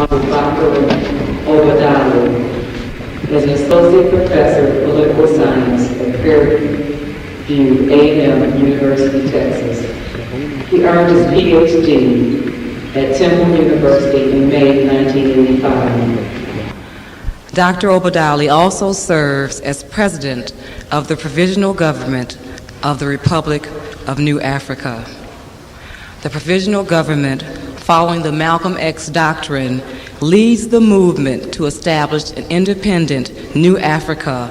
Abubakari, Obadele, as an associate professor of political science at Prairie View A&M University, Texas. He earned his PhD at Temple University in May 1985. Dr. Obadele also serves as president of the Provisional Government of the Republic of New Africa. The Provisional Government, following the Malcolm X doctrine, leads the movement to establish an independent New Africa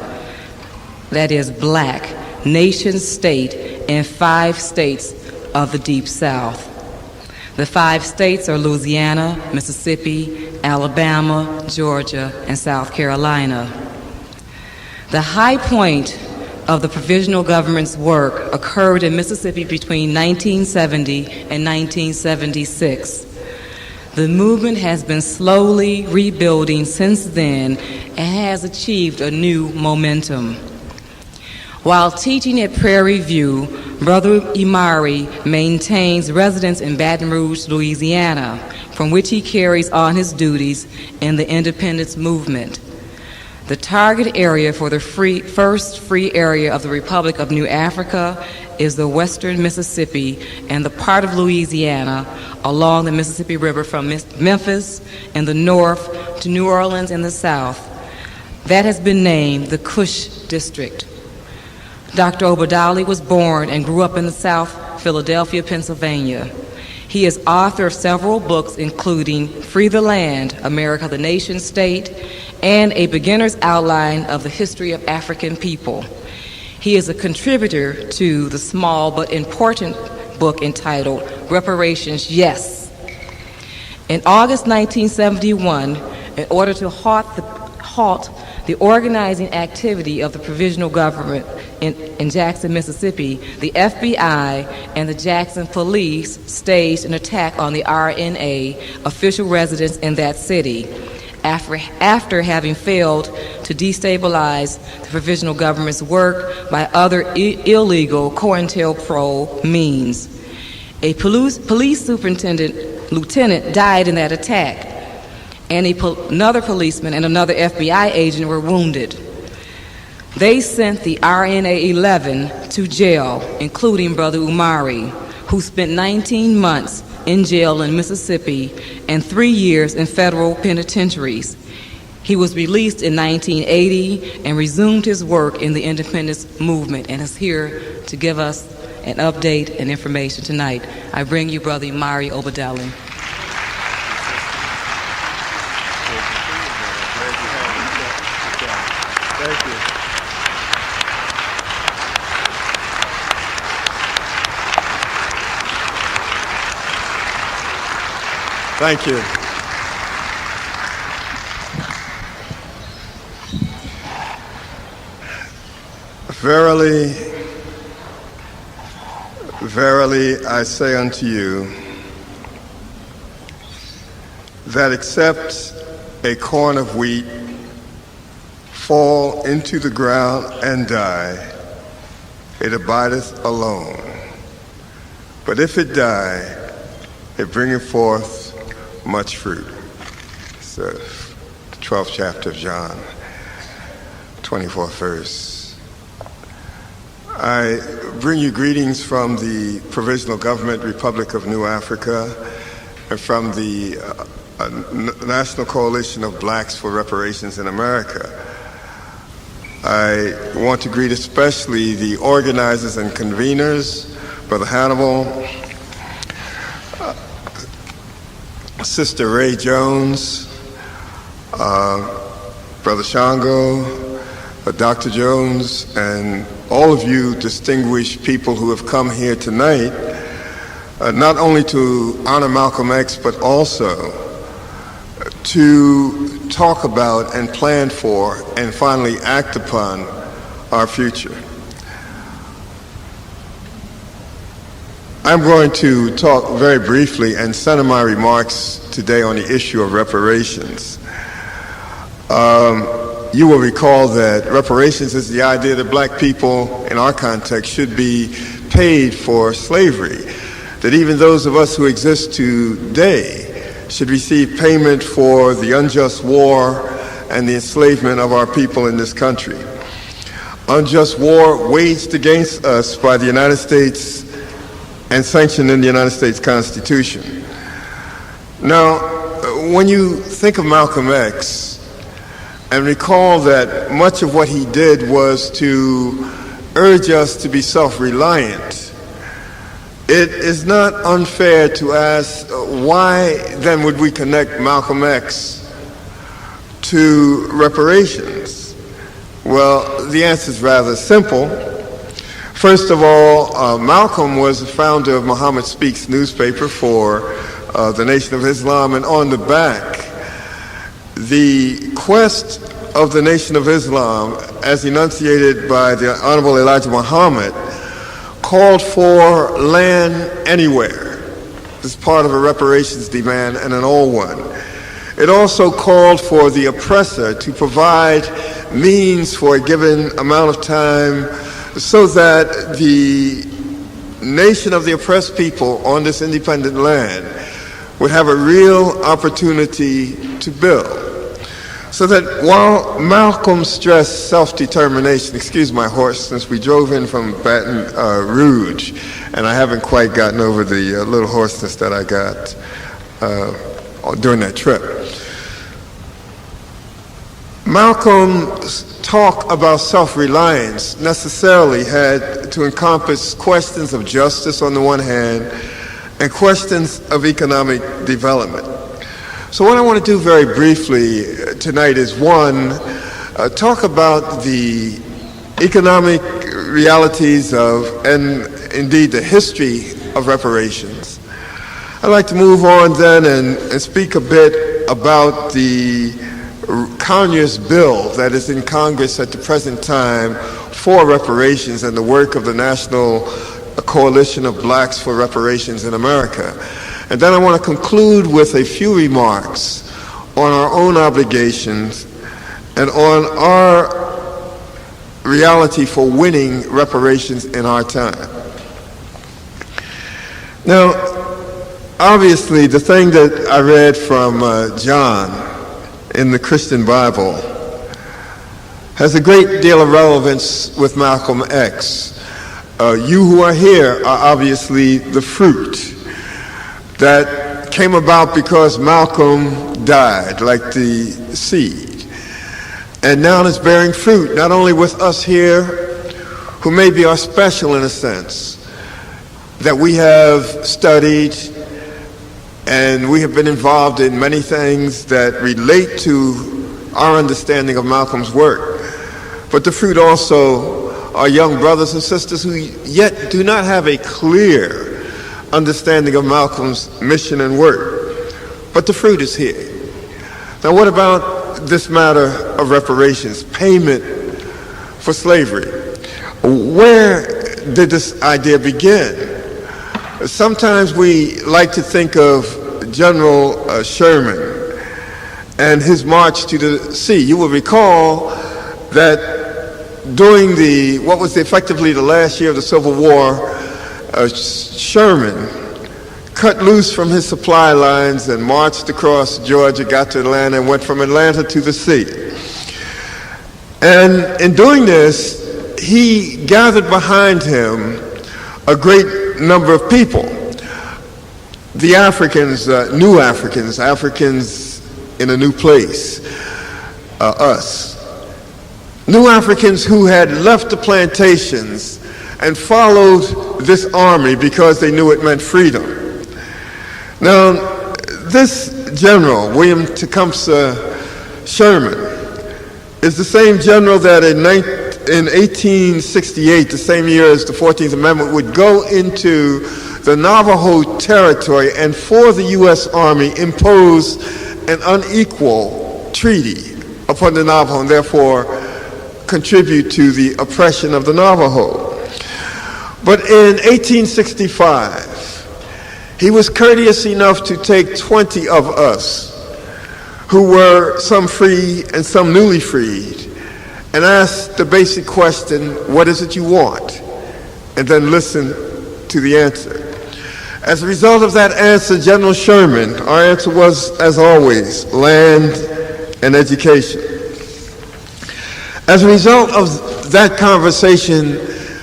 that is black, nation-state in 5 states of the Deep South. The 5 states are Louisiana, Mississippi, Alabama, Georgia, and South Carolina. The high point of the Provisional Government's work occurred in Mississippi between 1970 and 1976. The movement has been slowly rebuilding since then and has achieved a new momentum. While teaching at Prairie View, Brother Imari maintains residence in Baton Rouge, Louisiana, from which he carries on his duties in the independence movement. The target area for the first free area of the Republic of New Africa is the western Mississippi and the part of Louisiana along the Mississippi River from Memphis in the north to New Orleans in the south. That has been named the Kush District. Dr. Obadele was born and grew up in the South Philadelphia, Pennsylvania. He is author of several books, including Free the Land, America the Nation State, and A Beginner's Outline of the History of African People. He is a contributor to the small but important book entitled Reparations, Yes. In August 1971, in order to halt the organizing activity of the Provisional Government in Jackson, Mississippi, the FBI and the Jackson Police staged an attack on the RNA official residence in that city after having failed to destabilize the Provisional Government's work by other illegal COINTELPRO means. A police superintendent, lieutenant, died in that attack, and another policeman and another FBI agent were wounded. They sent the RNA-11 to jail, including Brother Imari, who spent 19 months in jail in Mississippi and 3 years in federal penitentiaries. He was released in 1980 and resumed his work in the independence movement and is here to give us an update and information tonight. I bring you Brother Imari Obadele. Thank you. Thank you. Verily, verily, I say unto you, that except a corn of wheat fall into the ground and die, it abideth alone. But if it die, it bringeth forth much fruit. It's the 12th chapter of John, 24th verse. I bring you greetings from the Provisional Government Republic of New Africa and from the National Coalition of Blacks for Reparations in America. I want to greet especially the organizers and conveners, Brother Hannibal, Sister Ray Jones, Brother Shango, Dr. Jones, and all of you distinguished people who have come here tonight, not only to honor Malcolm X, but also to talk about and plan for and finally act upon our future. I'm going to talk very briefly and center my remarks today on the issue of reparations. You will recall that reparations is the idea that black people, in our context, should be paid for slavery, that even those of us who exist today should receive payment for the unjust war and the enslavement of our people in this country. Unjust war waged against us by the United States and sanctioned in the United States Constitution. Now, when you think of Malcolm X and recall that much of what he did was to urge us to be self-reliant, it is not unfair to ask why then would we connect Malcolm X to reparations? Well, the answer is rather simple. First of all, Malcolm was the founder of Muhammad Speaks newspaper for the Nation of Islam, and on the back, the quest of the Nation of Islam, as enunciated by the Honorable Elijah Muhammad, called for land anywhere. This is part of a reparations demand, and an old one. It also called for the oppressor to provide means for a given amount of time so that the nation of the oppressed people on this independent land would have a real opportunity to build. So that while Malcolm stressed self-determination, excuse my horse, since we drove in from Baton Rouge, and I haven't quite gotten over the little hoarseness that I got during that trip. Malcolm's talk about self-reliance necessarily had to encompass questions of justice on the one hand and questions of economic development. So what I want to do very briefly tonight is, one, talk about the economic realities of, and indeed the history of reparations. I'd like to move on then and speak a bit about the Conyers bill that is in Congress at the present time for reparations and the work of the National Coalition of Blacks for Reparations in America. And then I want to conclude with a few remarks on our own obligations and on our reality for winning reparations in our time. Now, obviously, the thing that I read from John in the Christian Bible has a great deal of relevance with Malcolm X. You who are here are obviously the fruit that came about because Malcolm died, like the seed. And now it's bearing fruit, not only with us here, who maybe are special in a sense, that we have studied and we have been involved in many things that relate to our understanding of Malcolm's work. But the fruit also are young brothers and sisters who yet do not have a clear understanding of Malcolm's mission and work. But the fruit is here. Now, what about this matter of reparations, payment for slavery? Where did this idea begin? Sometimes we like to think of General Sherman and his march to the sea. You will recall that during what was effectively the last year of the Civil War, Sherman cut loose from his supply lines and marched across Georgia, got to Atlanta, and went from Atlanta to the sea. And in doing this, he gathered behind him a great number of people. The Africans, new Africans, Africans in a new place, us. New Africans who had left the plantations and followed this army because they knew it meant freedom. Now, this general, William Tecumseh Sherman, is the same general that in 1868, the same year as the 14th Amendment, would go into the Navajo territory and for the U.S. Army impose an unequal treaty upon the Navajo and therefore contribute to the oppression of the Navajo. But in 1865, he was courteous enough to take 20 of us who were some free and some newly freed and ask the basic question, what is it you want? And then listen to the answer. As a result of that answer, General Sherman, our answer was, as always, land and education. As a result of that conversation,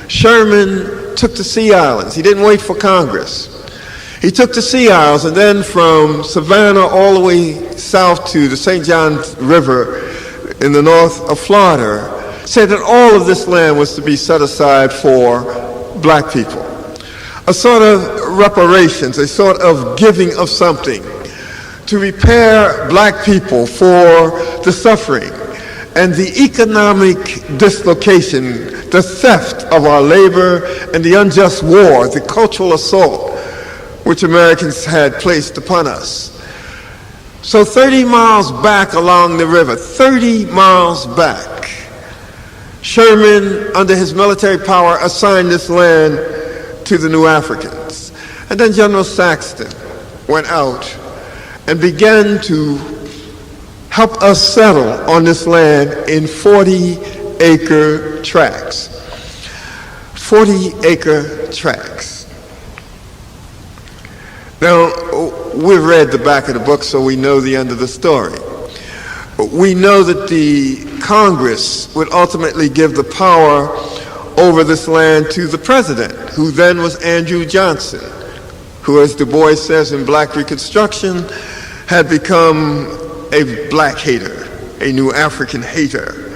Sherman took the Sea Islands. He didn't wait for Congress. He took the Sea Isles, and then from Savannah all the way south to the St. Johns River in the north of Florida, said that all of this land was to be set aside for black people. A sort of reparations, a sort of giving of something to repair black people for the suffering and the economic dislocation, the theft of our labor, and the unjust war, the cultural assault which Americans had placed upon us. So 30 miles back along the river, 30 miles back, Sherman, under his military power, assigned this land to the New Africans. And then General Saxton went out and began to help us settle on this land in 40-acre tracts. 40-acre tracts. Now, we've read the back of the book, so we know the end of the story. We know that the Congress would ultimately give the power over this land to the president, who then was Andrew Johnson, who, as Du Bois says in Black Reconstruction, had become a black hater, a New African hater.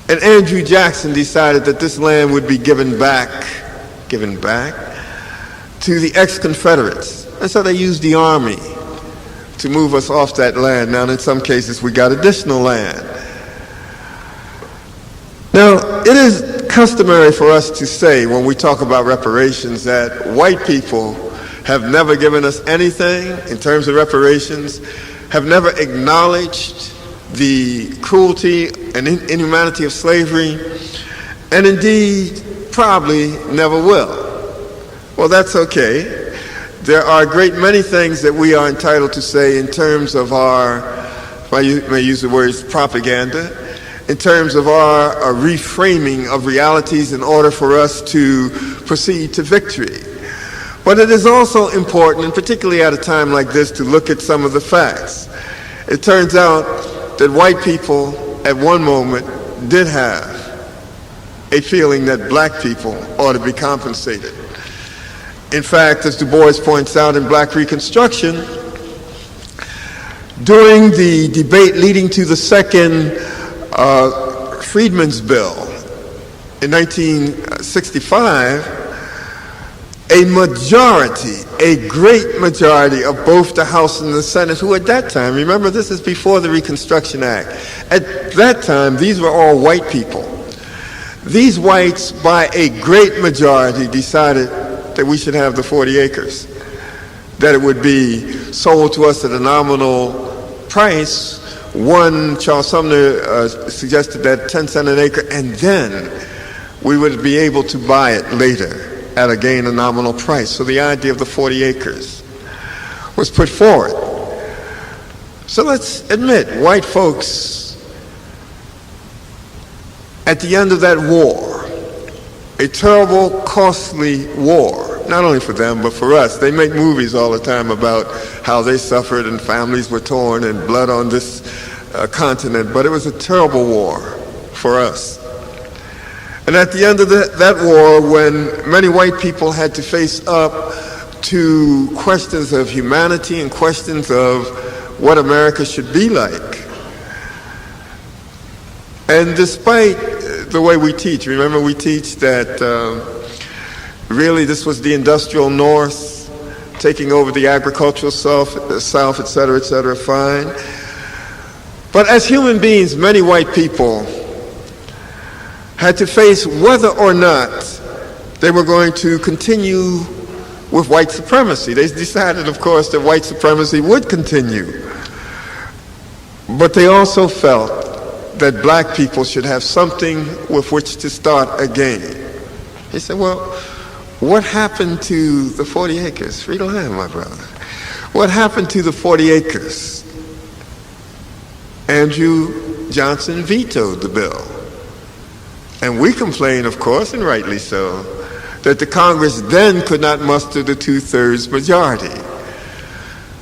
And Andrew Jackson decided that this land would be given back to the ex-Confederates. And so they used the army to move us off that land. Now, in some cases, we got additional land. Now, it is customary for us to say when we talk about reparations that white people have never given us anything in terms of reparations, have never acknowledged the cruelty and inhumanity of slavery, and indeed probably never will. Well, that's okay. There are a great many things that we are entitled to say in terms of our, if I may use the words, propaganda, in terms of our reframing of realities in order for us to proceed to victory. But it is also important, and particularly at a time like this, to look at some of the facts. It turns out that white people at one moment did have a feeling that black people ought to be compensated. In fact, as Du Bois points out in Black Reconstruction, during the debate leading to the second Freedmen's Bill in 1965, a great majority of both the House and the Senate, who at that time, remember this is before the Reconstruction Act, at that time these were all white people. These whites, by a great majority, decided that we should have the 40 acres, that it would be sold to us at a nominal price. One, Charles Sumner suggested that 10 cents an acre, and then we would be able to buy it later at a nominal price. So the idea of the 40 acres was put forward. So let's admit, white folks, at the end of that war, a terrible, costly war, not only for them, but for us. They make movies all the time about how they suffered and families were torn and blood on this continent, but it was a terrible war for us. And at the end of that war, when many white people had to face up to questions of humanity and questions of what America should be like, and despite the way we teach, remember we teach that really this was the industrial North taking over the agricultural South, et cetera, fine. But as human beings, many white people had to face whether or not they were going to continue with white supremacy. They decided, of course, that white supremacy would continue. But they also felt that black people should have something with which to start again. He said, well, what happened to the 40 acres? Free land, my brother. What happened to the 40 acres? Andrew Johnson vetoed the bill. And we complain, of course, and rightly so, that the Congress then could not muster the two-thirds majority.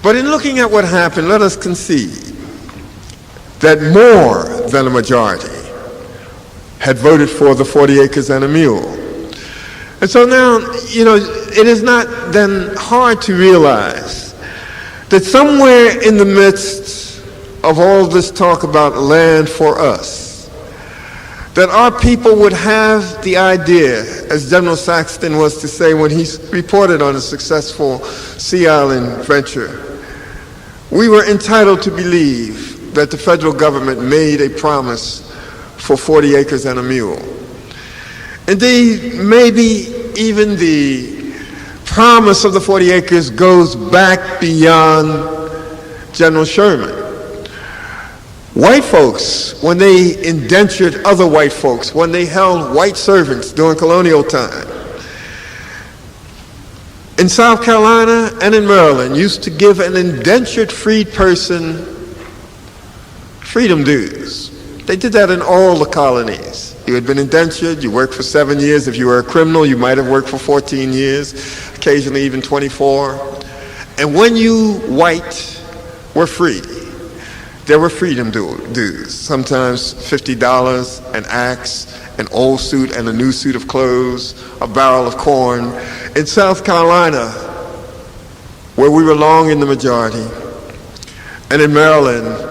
But in looking at what happened, let us concede that more than a majority had voted for the 40 acres and a mule. And so now, it is not then hard to realize that somewhere in the midst of all this talk about land for us, that our people would have the idea, as General Saxton was to say when he reported on a successful Sea Island venture, we were entitled to believe that the federal government made a promise for 40 acres and a mule. Indeed, maybe even the promise of the 40 acres goes back beyond General Sherman. White folks, when they indentured other white folks, when they held white servants during colonial time, in South Carolina and in Maryland, used to give an indentured freed person freedom dues. They did that in all the colonies. You had been indentured, you worked for 7 years. If you were a criminal, you might have worked for 14 years, occasionally even 24. And when you white were free, there were freedom dues, sometimes $50, an axe, an old suit and a new suit of clothes, a barrel of corn. In South Carolina, where we were long in the majority, and in Maryland,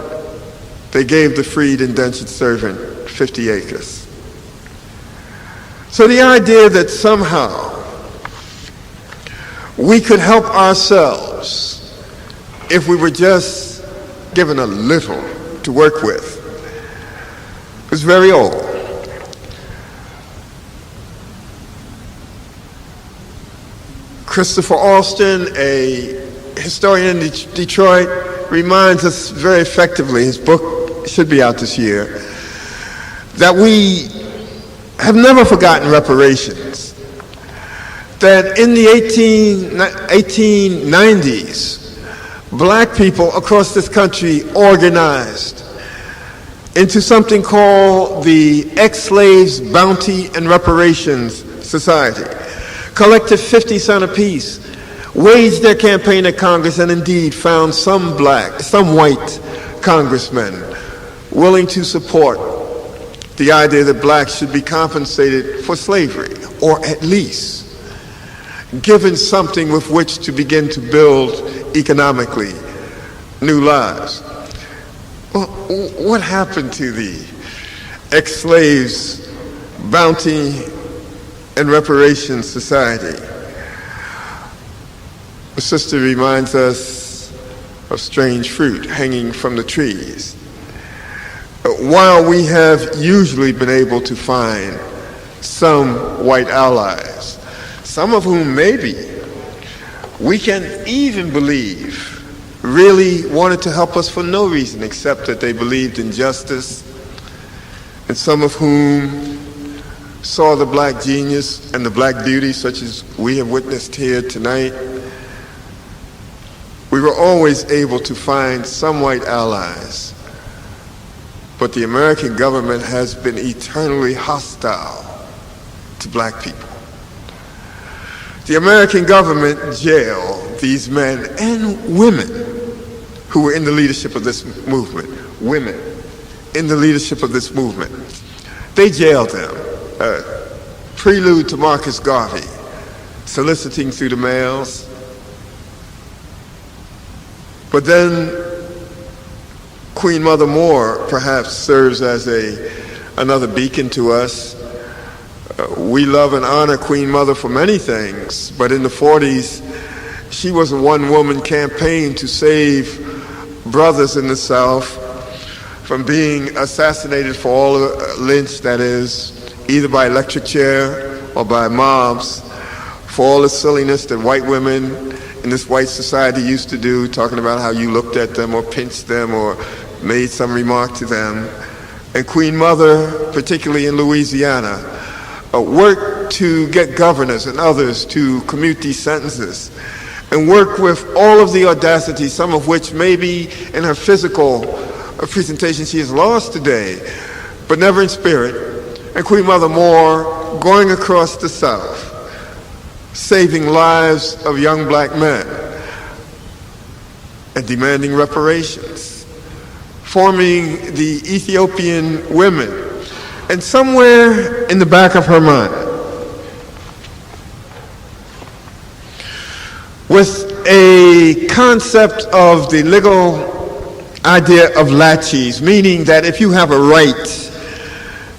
they gave the freed indentured servant 50 acres. So the idea that somehow we could help ourselves if we were just given a little to work with was very old. Christopher Alston, a historian in Detroit, reminds us very effectively, his book should be out this year, that we have never forgotten reparations. That in the 1890s, black people across this country organized into something called the Ex-Slaves Bounty and Reparations Society, collected 50 cents apiece, waged their campaign at Congress, and indeed found some white congressmen willing to support the idea that blacks should be compensated for slavery, or at least given something with which to begin to build economically new lives. Well, what happened to the Ex-Slaves Bounty and Reparations Society? The sister reminds us of strange fruit hanging from the trees. While we have usually been able to find some white allies, some of whom maybe we can even believe really wanted to help us for no reason except that they believed in justice, and some of whom saw the black genius and the black beauty such as we have witnessed here tonight, we were always able to find some white allies. But the American government has been eternally hostile to black people. The American government jailed these men and women who were in the leadership of this movement. Women in the leadership of this movement. They jailed them. Prelude to Marcus Garvey, soliciting through the mails. But then Queen Mother Moore perhaps serves as another beacon to us. We love and honor Queen Mother for many things, but in the 40s, she was a one-woman campaign to save brothers in the South from being assassinated for all lynched, that is, either by electric chair or by mobs, for all the silliness that white women in this white society used to do, talking about how you looked at them or pinched them or made some remark to them. And Queen Mother, particularly in Louisiana, worked to get governors and others to commute these sentences, and work with all of the audacity, some of which maybe in her physical presentation she has lost today, but never in spirit. And Queen Mother Moore, going across the South, saving lives of young black men and demanding reparations, forming the Ethiopian women, and somewhere in the back of her mind was a concept of the legal idea of laches, meaning that if you have a right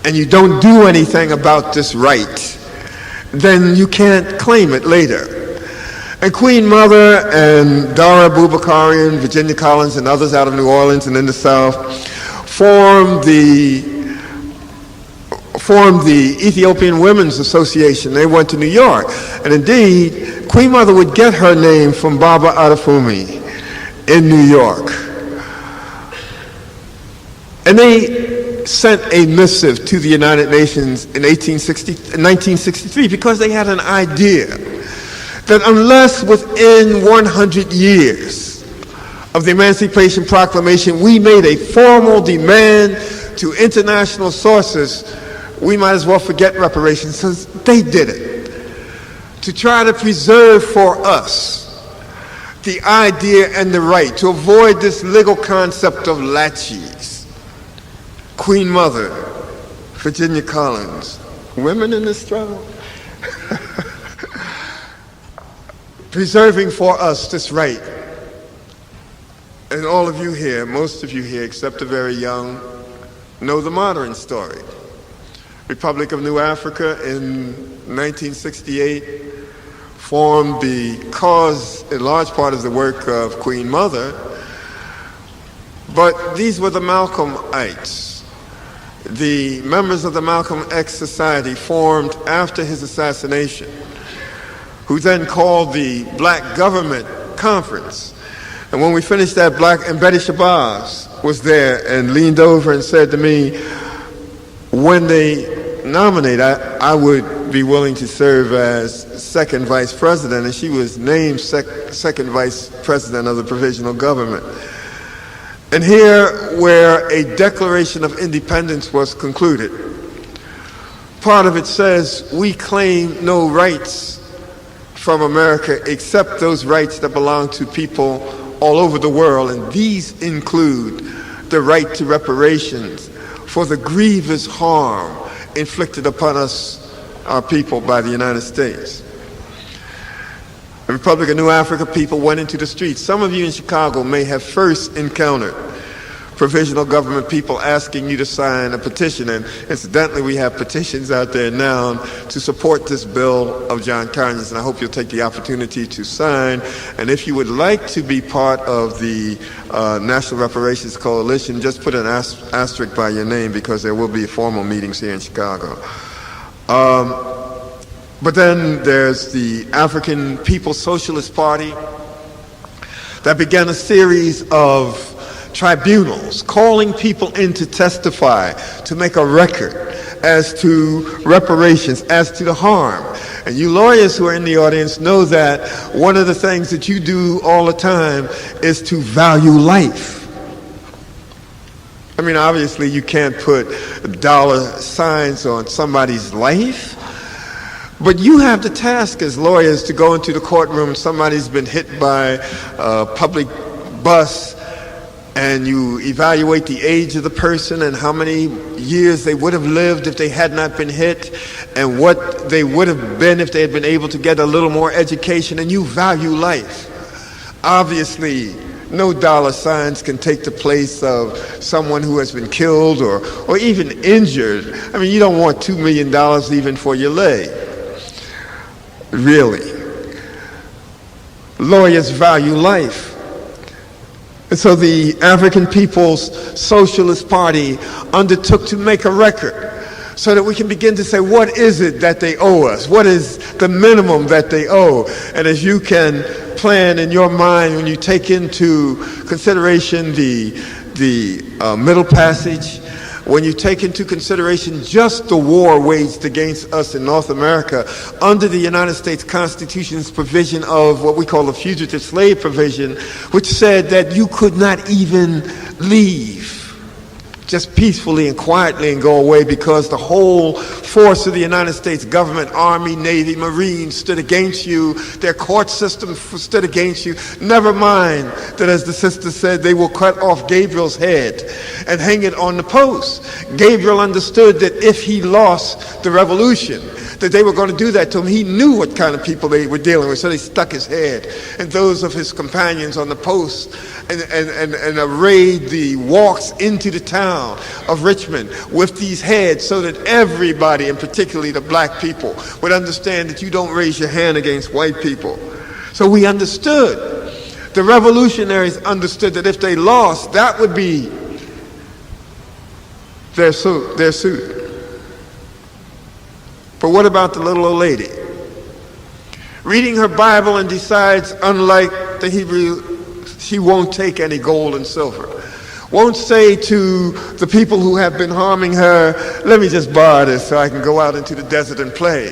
and you don't do anything about this right, then you can't claim it later. And Queen Mother and Dara Abubakari and Virginia Collins and others out of New Orleans and in the South formed the Ethiopian Women's Association. They went to New York. And indeed, Queen Mother would get her name from Baba Adafumi in New York. And they sent a missive to the United Nations in 1963 because they had an idea that unless within 100 years of the Emancipation Proclamation we made a formal demand to international sources, we might as well forget reparations, since they did it to try to preserve for us the idea and the right to avoid this legal concept of laches. Queen Mother, Virginia Collins, women in the struggle, preserving for us this right. And all of you here, most of you here, except the very young, know the modern story. Republic of New Africa in 1968 formed because in large part of the work of Queen Mother, but these were the Malcolmites. The members of the Malcolm X Society formed after his assassination, who then called the Black Government Conference. And when we finished that, and Betty Shabazz was there and leaned over and said to me, when they nominate, I would be willing to serve as second vice president, and she was named second vice president of the provisional government. And here, where a Declaration of Independence was concluded, part of it says, we claim no rights from America except those rights that belong to people all over the world, and these include the right to reparations for the grievous harm inflicted upon us, our people, by the United States. The Republic of New Africa people went into the streets. Some of you in Chicago may have first encountered provisional government people asking you to sign a petition, and incidentally we have petitions out there now to support this bill of John Conyers, and I hope you'll take the opportunity to sign. And if you would like to be part of the National Reparations Coalition, just put an asterisk by your name, because there will be formal meetings here in Chicago. But then there's the African People's Socialist Party that began a series of tribunals calling people in to testify, to make a record as to reparations, as to the harm. And you lawyers who are in the audience know that one of the things that you do all the time is to value life. I mean, obviously you can't put dollar signs on somebody's life, but you have the task as lawyers to go into the courtroom, somebody's been hit by a public bus, and you evaluate the age of the person and how many years they would have lived if they had not been hit, and what they would have been if they had been able to get a little more education, and you value life. Obviously, no dollar signs can take the place of someone who has been killed or even injured. I mean, you don't want $2 million even for your leg. Really. Lawyers value life. And so the African People's Socialist Party undertook to make a record so that we can begin to say, what is it that they owe us? What is the minimum that they owe? And as you can plan in your mind, when you take into consideration the Middle Passage, when you take into consideration just the war waged against us in North America under the United States Constitution's provision of what we call the fugitive slave provision, which said that you could not even leave just peacefully and quietly and go away because the whole force of the United States government, Army, Navy, Marines stood against you. Their court system stood against you. Never mind that, as the sister said, they will cut off Gabriel's head and hang it on the post. Gabriel understood that if he lost the revolution, that they were going to do that to him. He knew what kind of people they were dealing with, so they stuck his head and those of his companions on the post and arrayed the walks into the town of Richmond with these heads so that everybody, and particularly the black people, would understand that you don't raise your hand against white people. So we understood. The revolutionaries understood that if they lost, that would be their suit. But what about the little old lady? Reading her Bible and decides, unlike the Hebrew, she won't take any gold and silver. Won't say to the people who have been harming her, let me just borrow this so I can go out into the desert and pray.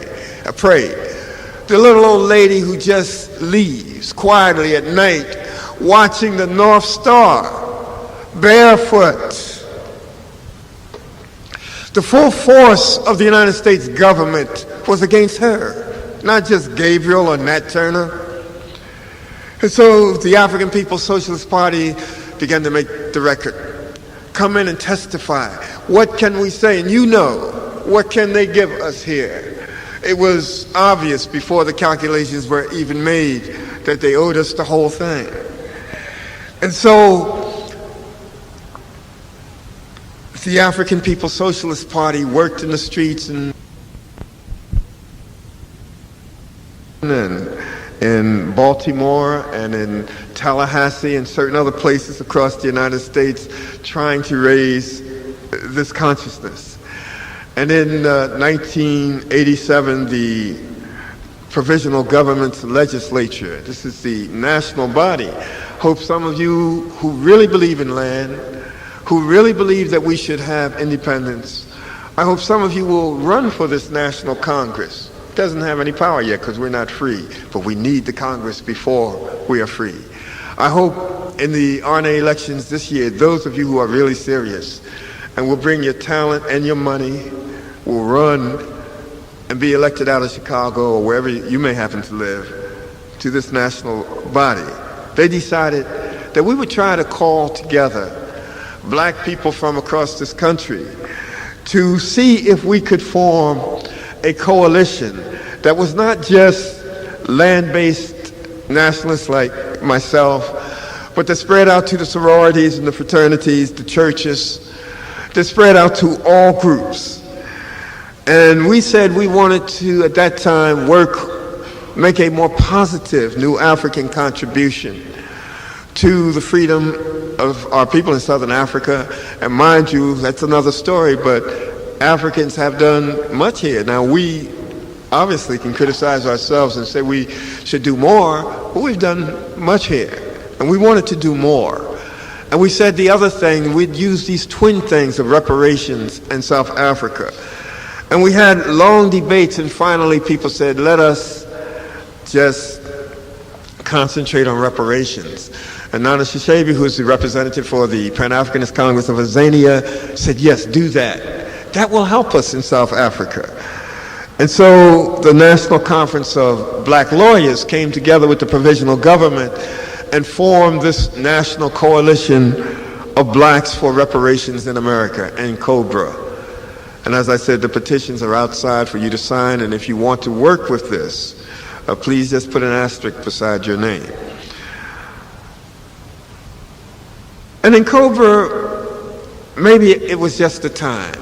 The little old lady who just leaves quietly at night, watching the North Star, barefoot. The full force of the United States government was against her, not just Gabriel or Nat Turner. And so the African People's Socialist Party began to make the record, come in and testify. What can we say? And you know, what can they give us here? It was obvious before the calculations were even made that they owed us the whole thing. And so the African People's Socialist Party worked in the streets and in Baltimore and in Tallahassee and certain other places across the United States trying to raise this consciousness. And in 1987, the Provisional Government's legislature, this is the national body, hope some of you who really believe in land, who really believe that we should have independence, I hope some of you will run for this National Congress. It doesn't have any power yet because we're not free, but we need the Congress before we are free. I hope in the RNA elections this year, those of you who are really serious and will bring your talent and your money, will run and be elected out of Chicago or wherever you may happen to live to this national body. They decided that we would try to call together black people from across this country to see if we could form a coalition that was not just land-based nationalists like myself, but that spread out to the sororities and the fraternities, the churches, that spread out to all groups. And we said we wanted to, at that time, make a more positive new African contribution to the freedom of our people in Southern Africa. And mind you, that's another story, but Africans have done much here. Now, we obviously can criticize ourselves and say we should do more, but we've done much here, and we wanted to do more. And we said the other thing, we'd use these twin things of reparations and South Africa. And we had long debates, and finally people said, let us just concentrate on reparations. And Nana Shishebi, who is the representative for the Pan-Africanist Congress of Azania, said, yes, do that. That will help us in South Africa. And so the National Conference of Black Lawyers came together with the Provisional Government and formed this national coalition of blacks for reparations in America, and COBRA. And as I said, the petitions are outside for you to sign, and if you want to work with this, please just put an asterisk beside your name. And in COBRA, maybe it was just the time.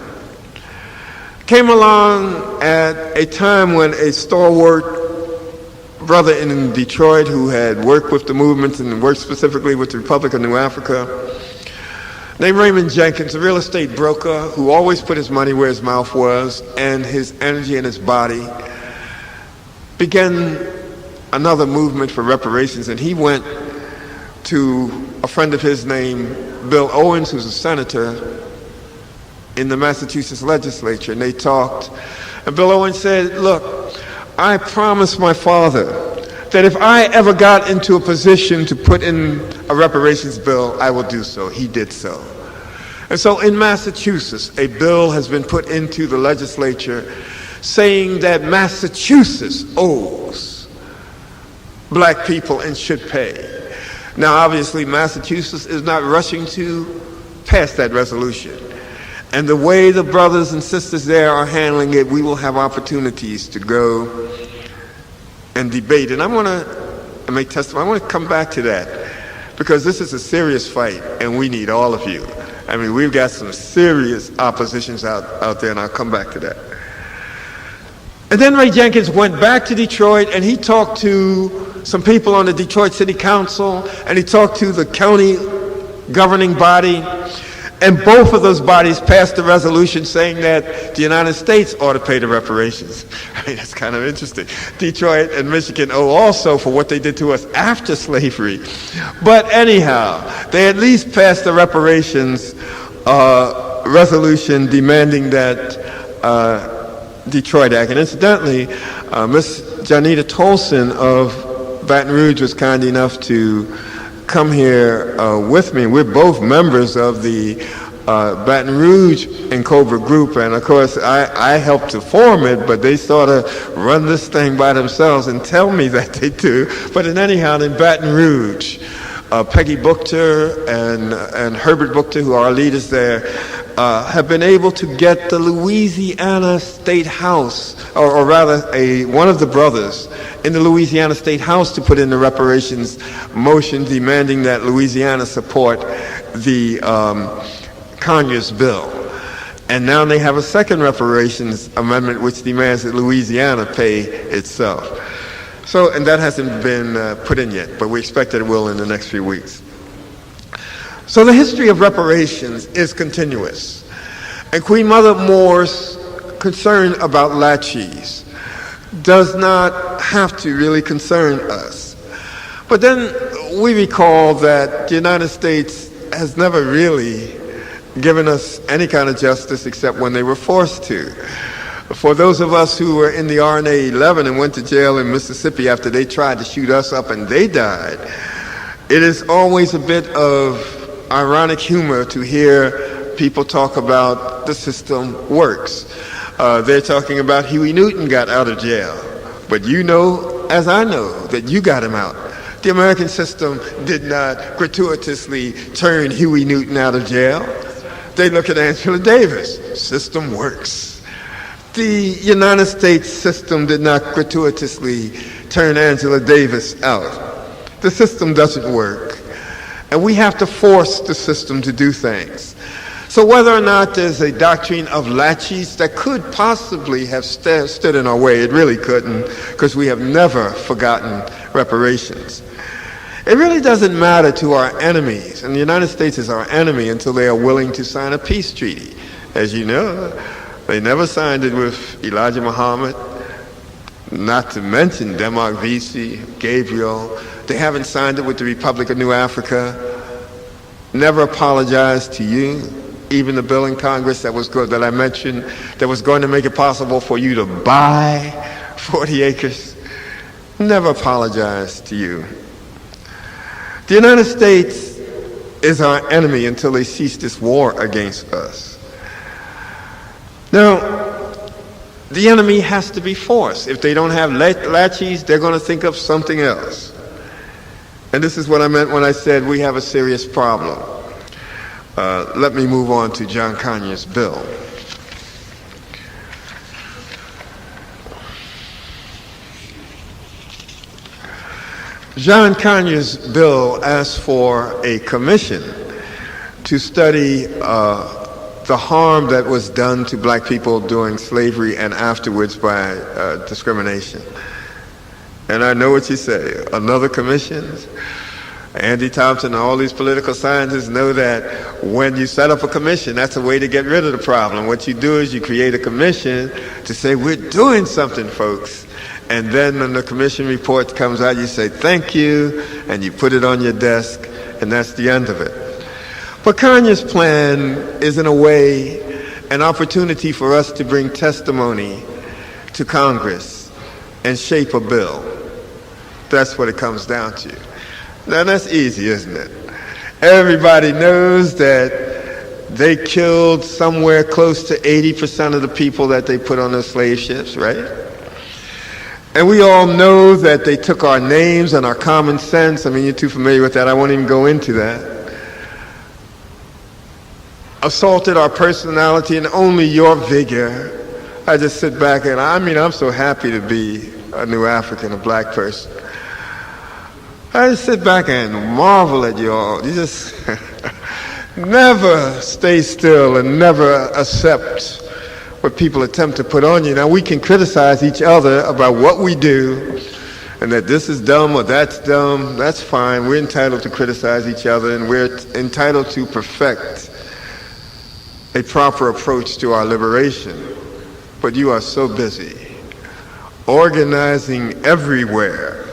Came along at a time when a stalwart brother in Detroit who had worked with the movement and worked specifically with the Republic of New Africa, named Raymond Jenkins, a real estate broker who always put his money where his mouth was and his energy and his body, began another movement for reparations. And he went to a friend of his named Bill Owens, who's a senator in the Massachusetts legislature, and they talked. And Bill Owens said, look, I promised my father that if I ever got into a position to put in a reparations bill, I will do so. He did so. And so in Massachusetts, a bill has been put into the legislature saying that Massachusetts owes black people and should pay. Now, obviously, Massachusetts is not rushing to pass that resolution. And the way the brothers and sisters there are handling it, we will have opportunities to go and debate. And I want to make testimony. I want to come back to that because this is a serious fight, and we need all of you. I mean, we've got some serious oppositions out there, and I'll come back to that. And then Ray Jenkins went back to Detroit, and he talked to some people on the Detroit City Council, and he talked to the county governing body, and both of those bodies passed a resolution saying that the United States ought to pay the reparations. I mean, that's kind of interesting. Detroit and Michigan owe also for what they did to us after slavery. But anyhow, they at least passed the reparations resolution demanding that Detroit Act. And incidentally, Miss Janita Tolson of Baton Rouge was kind enough to come here with me. We're both members of the Baton Rouge and Cobra group, and of course I helped to form it, but they sort of run this thing by themselves and tell me that they do. But anyhow, in Baton Rouge, Peggy Buchter and Herbert Buchter, who are our leaders there, have been able to get the Louisiana State House, or rather one of the brothers in the Louisiana State House to put in the reparations motion demanding that Louisiana support the Conyers bill. And now they have a second reparations amendment which demands that Louisiana pay itself. So, and that hasn't been put in yet, but we expect that it will in the next few weeks. So the history of reparations is continuous. And Queen Mother Moore's concern about laches does not have to really concern us. But then we recall that the United States has never really given us any kind of justice except when they were forced to. For those of us who were in the RNA 11 and went to jail in Mississippi after they tried to shoot us up and they died, it is always a bit of ironic humor to hear people talk about the system works. They're talking about Huey Newton got out of jail, but you know, as I know, that you got him out. The American system did not gratuitously turn Huey Newton out of jail. They look at Angela Davis, system works. The United States system did not gratuitously turn Angela Davis out. The system doesn't work, and we have to force the system to do things. So whether or not there's a doctrine of laches that could possibly have stood in our way, it really couldn't, because we have never forgotten reparations. It really doesn't matter to our enemies, and the United States is our enemy until they are willing to sign a peace treaty. As you know, they never signed it with Elijah Muhammad, not to mention Denmark Vesey, Gabriel. They haven't signed it with the Republic of New Africa, never apologized to you. Even the bill in Congress that I mentioned that was going to make it possible for you to buy 40 acres, never apologized to you. The United States is our enemy until they cease this war against us. Now, the enemy has to be forced. If they don't have laches, they're going to think of something else. And this is what I meant when I said we have a serious problem. Let me move on to John Conyers' bill. John Conyers' bill asks for a commission to study the harm that was done to black people during slavery and afterwards by discrimination. And I know what you say, another commission? Andy Thompson and all these political scientists know that when you set up a commission, that's a way to get rid of the problem. What you do is you create a commission to say, we're doing something, folks. And then when the commission report comes out, you say, thank you, and you put it on your desk, and that's the end of it. But Conyers' plan is, in a way, an opportunity for us to bring testimony to Congress and shape a bill. That's what it comes down to. Now, that's easy, isn't it? Everybody knows that They killed somewhere close to 80% of the people that they put on those slave ships, right? And we all know that they took our names and our common sense. I mean, you're too familiar with that. I won't even go into that. Assaulted our personality and only your vigor. I just sit back and I'm so happy to be a new African, a black person. I just sit back and marvel at you all. You just never stay still and never accept what people attempt to put on you. Now, we can criticize each other about what we do and that this is dumb or that's dumb. That's fine. We're entitled to criticize each other, and we're entitled to perfect a proper approach to our liberation. But you are so busy organizing everywhere,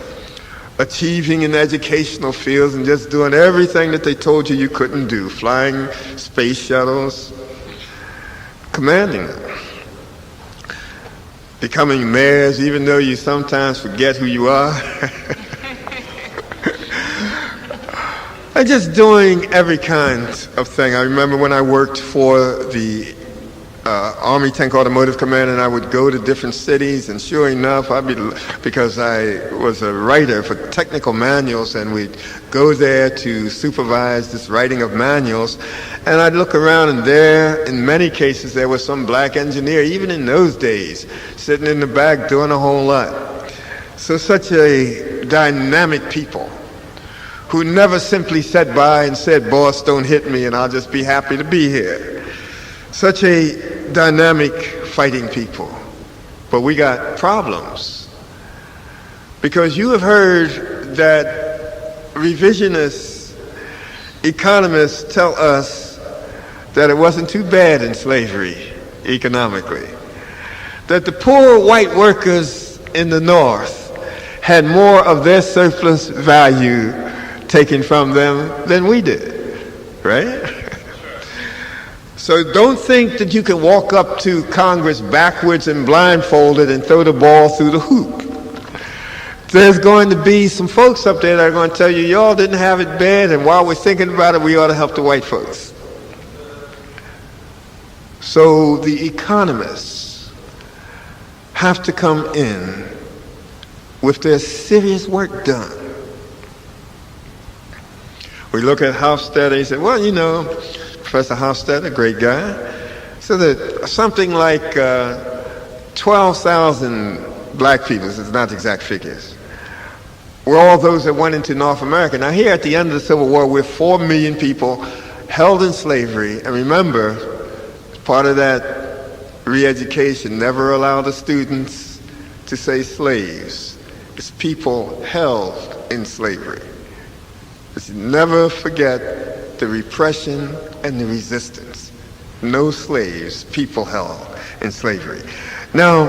achieving in educational fields and just doing everything that they told you couldn't do, flying space shuttles, commanding them, becoming mayors even though you sometimes forget who you are, and just doing every kind of thing. I remember when I worked for the Army Tank Automotive Command, and I would go to different cities, and sure enough, because I was a writer for technical manuals, and we'd go there to supervise this writing of manuals, and I'd look around, and there, in many cases, there was some black engineer, even in those days, sitting in the back doing a whole lot. So such a dynamic people who never simply sat by and said, "Boss, don't hit me, and I'll just be happy to be here." Such a dynamic fighting people. But we got problems. Because you have heard that revisionist economists tell us that it wasn't too bad in slavery economically. That the poor white workers in the North had more of their surplus value taken from them than we did, right? So don't think that you can walk up to Congress backwards and blindfolded and throw the ball through the hoop. There's going to be some folks up there that are going to tell you, y'all didn't have it bad, and while we're thinking about it, we ought to help the white folks. So the economists have to come in with their serious work done. We look at Hofstadter and he said, well, Professor Hofstadter, a great guy, so that something like 12,000 black people, this is not the exact figures, were all those that went into North America. Now here at the end of the Civil War, we're 4 million people held in slavery. And remember, part of that re-education, never allow the students to say slaves. It's people held in slavery. Let's never forget the repression and the resistance. No slaves, people held in slavery. Now,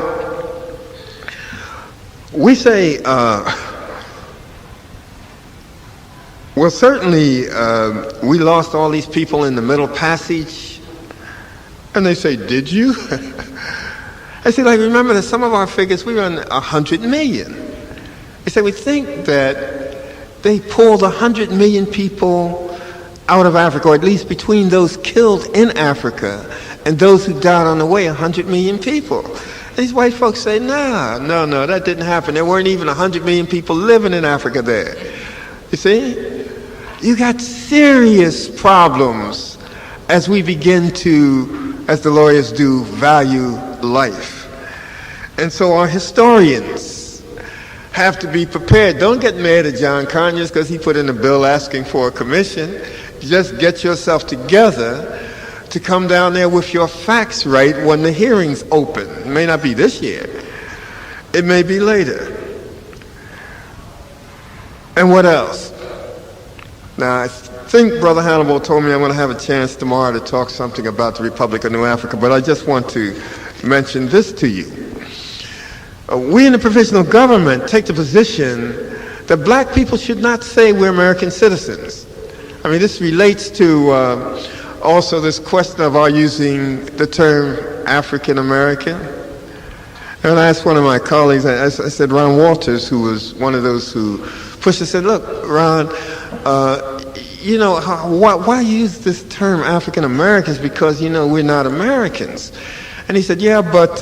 we say, well, certainly we lost all these people in the Middle Passage. And they say, did you? I say, remember that some of our figures, we run 100 million. They say, we think that they pulled 100 million people out of Africa, or at least between those killed in Africa and those who died on the way, 100 million people. These white folks say, no, that didn't happen. There weren't even 100 million people living in Africa there. You see? You got serious problems as we begin to, as the lawyers do, value life. And so our historians have to be prepared. Don't get mad at John Conyers because he put in a bill asking for a commission. Just get yourself together to come down there with your facts right when the hearings open. It may not be this year. It may be later. And what else? Now, I think Brother Hannibal told me I'm going to have a chance tomorrow to talk something about the Republic of New Africa, but I just want to mention this to you. We in the provisional government take the position that black people should not say we're American citizens. I mean, this relates to also this question of our using the term African American. And I asked one of my colleagues, I said, Ron Walters, who was one of those who pushed, I said, look, Ron, why use this term African Americans? Because, we're not Americans. And he said, yeah, but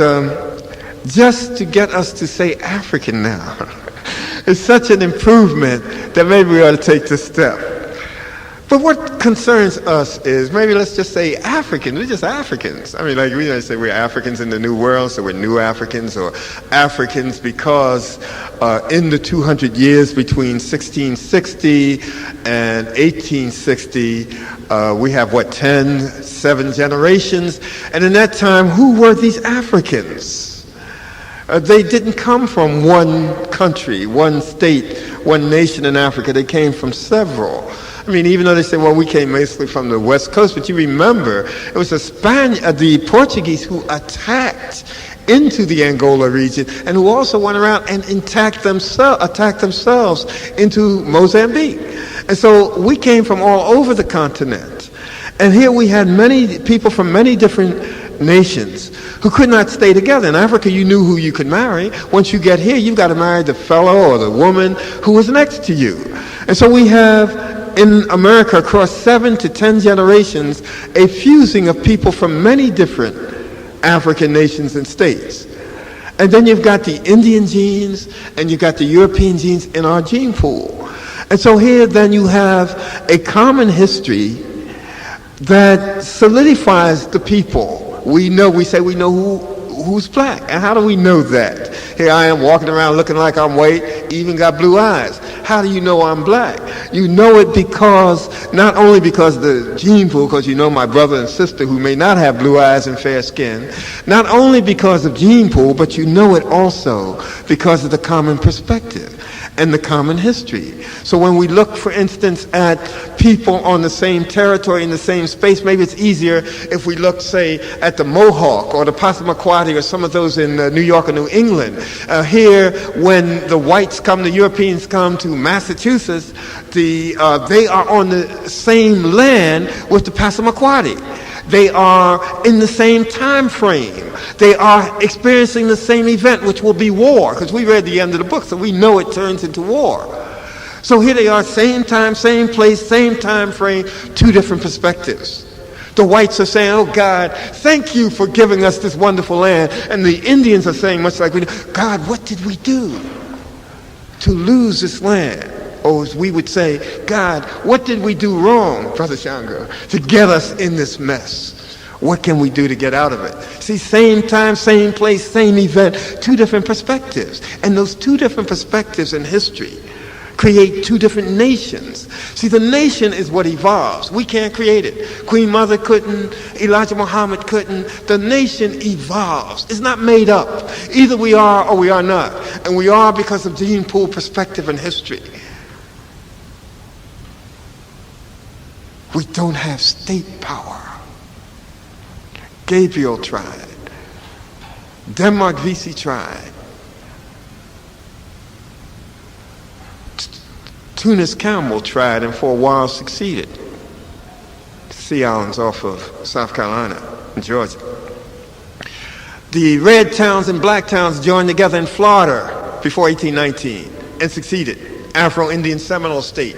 just to get us to say African now is such an improvement that maybe we ought to take this step. But what concerns us is, maybe let's just say Africans. We're just Africans. I mean, like we say we're Africans in the New World, so we're New Africans, or Africans because in the 200 years between 1660 and 1860, we have, 7 generations. And in that time, who were these Africans? They didn't come from one country, one state, one nation in Africa. They came from several. I mean, even though they say, well, we came mostly from the West Coast, but you remember, it was the Portuguese who attacked into the Angola region and who also went around and attacked themselves into Mozambique. And so we came from all over the continent. And here we had many people from many different nations who could not stay together. In Africa, you knew who you could marry. Once you get here, you've got to marry the fellow or the woman who was next to you. And so we have, in America, across 7 to 10 generations, a fusing of people from many different African nations and states. And then you've got the Indian genes and you've got the European genes in our gene pool. And so here then you have a common history that solidifies the people. We know who's black. And how do we know that? Here I am walking around looking like I'm white, even got blue eyes. How do you know I'm black? You know it because, not only because of the gene pool, because you know my brother and sister who may not have blue eyes and fair skin, not only because of gene pool, but you know it also because of the common perspective and the common history. So when we look, for instance, at people on the same territory in the same space, maybe it's easier if we look, say, at the Mohawk or the Passamaquoddy or some of those in New York or New England. Here, when the whites come, the Europeans come to Massachusetts, they are on the same land with the Passamaquoddy. They are in the same time frame. They are experiencing the same event, which will be war, because we read the end of the book, so we know it turns into war. So here they are, same time, same place, same time frame, 2 different perspectives. The whites are saying, oh God, thank you for giving us this wonderful land. And the Indians are saying, much like we do, God, what did we do to lose this land? Or as we would say, God, what did we do wrong, Brother Shango, to get us in this mess? What can we do to get out of it? See, same time, same place, same event, 2 different perspectives. And those 2 different perspectives in history create 2 different nations. See, the nation is what evolves. We can't create it. Queen Mother couldn't, Elijah Muhammad couldn't. The nation evolves. It's not made up. Either we are or we are not. And we are because of gene pool perspective and history. We don't have state power. Gabriel tried. Denmark Vesey tried. Tunis Campbell tried and for a while succeeded. Sea Islands off of South Carolina and Georgia. The red towns and black towns joined together in Florida before 1819 and succeeded. Afro-Indian Seminole State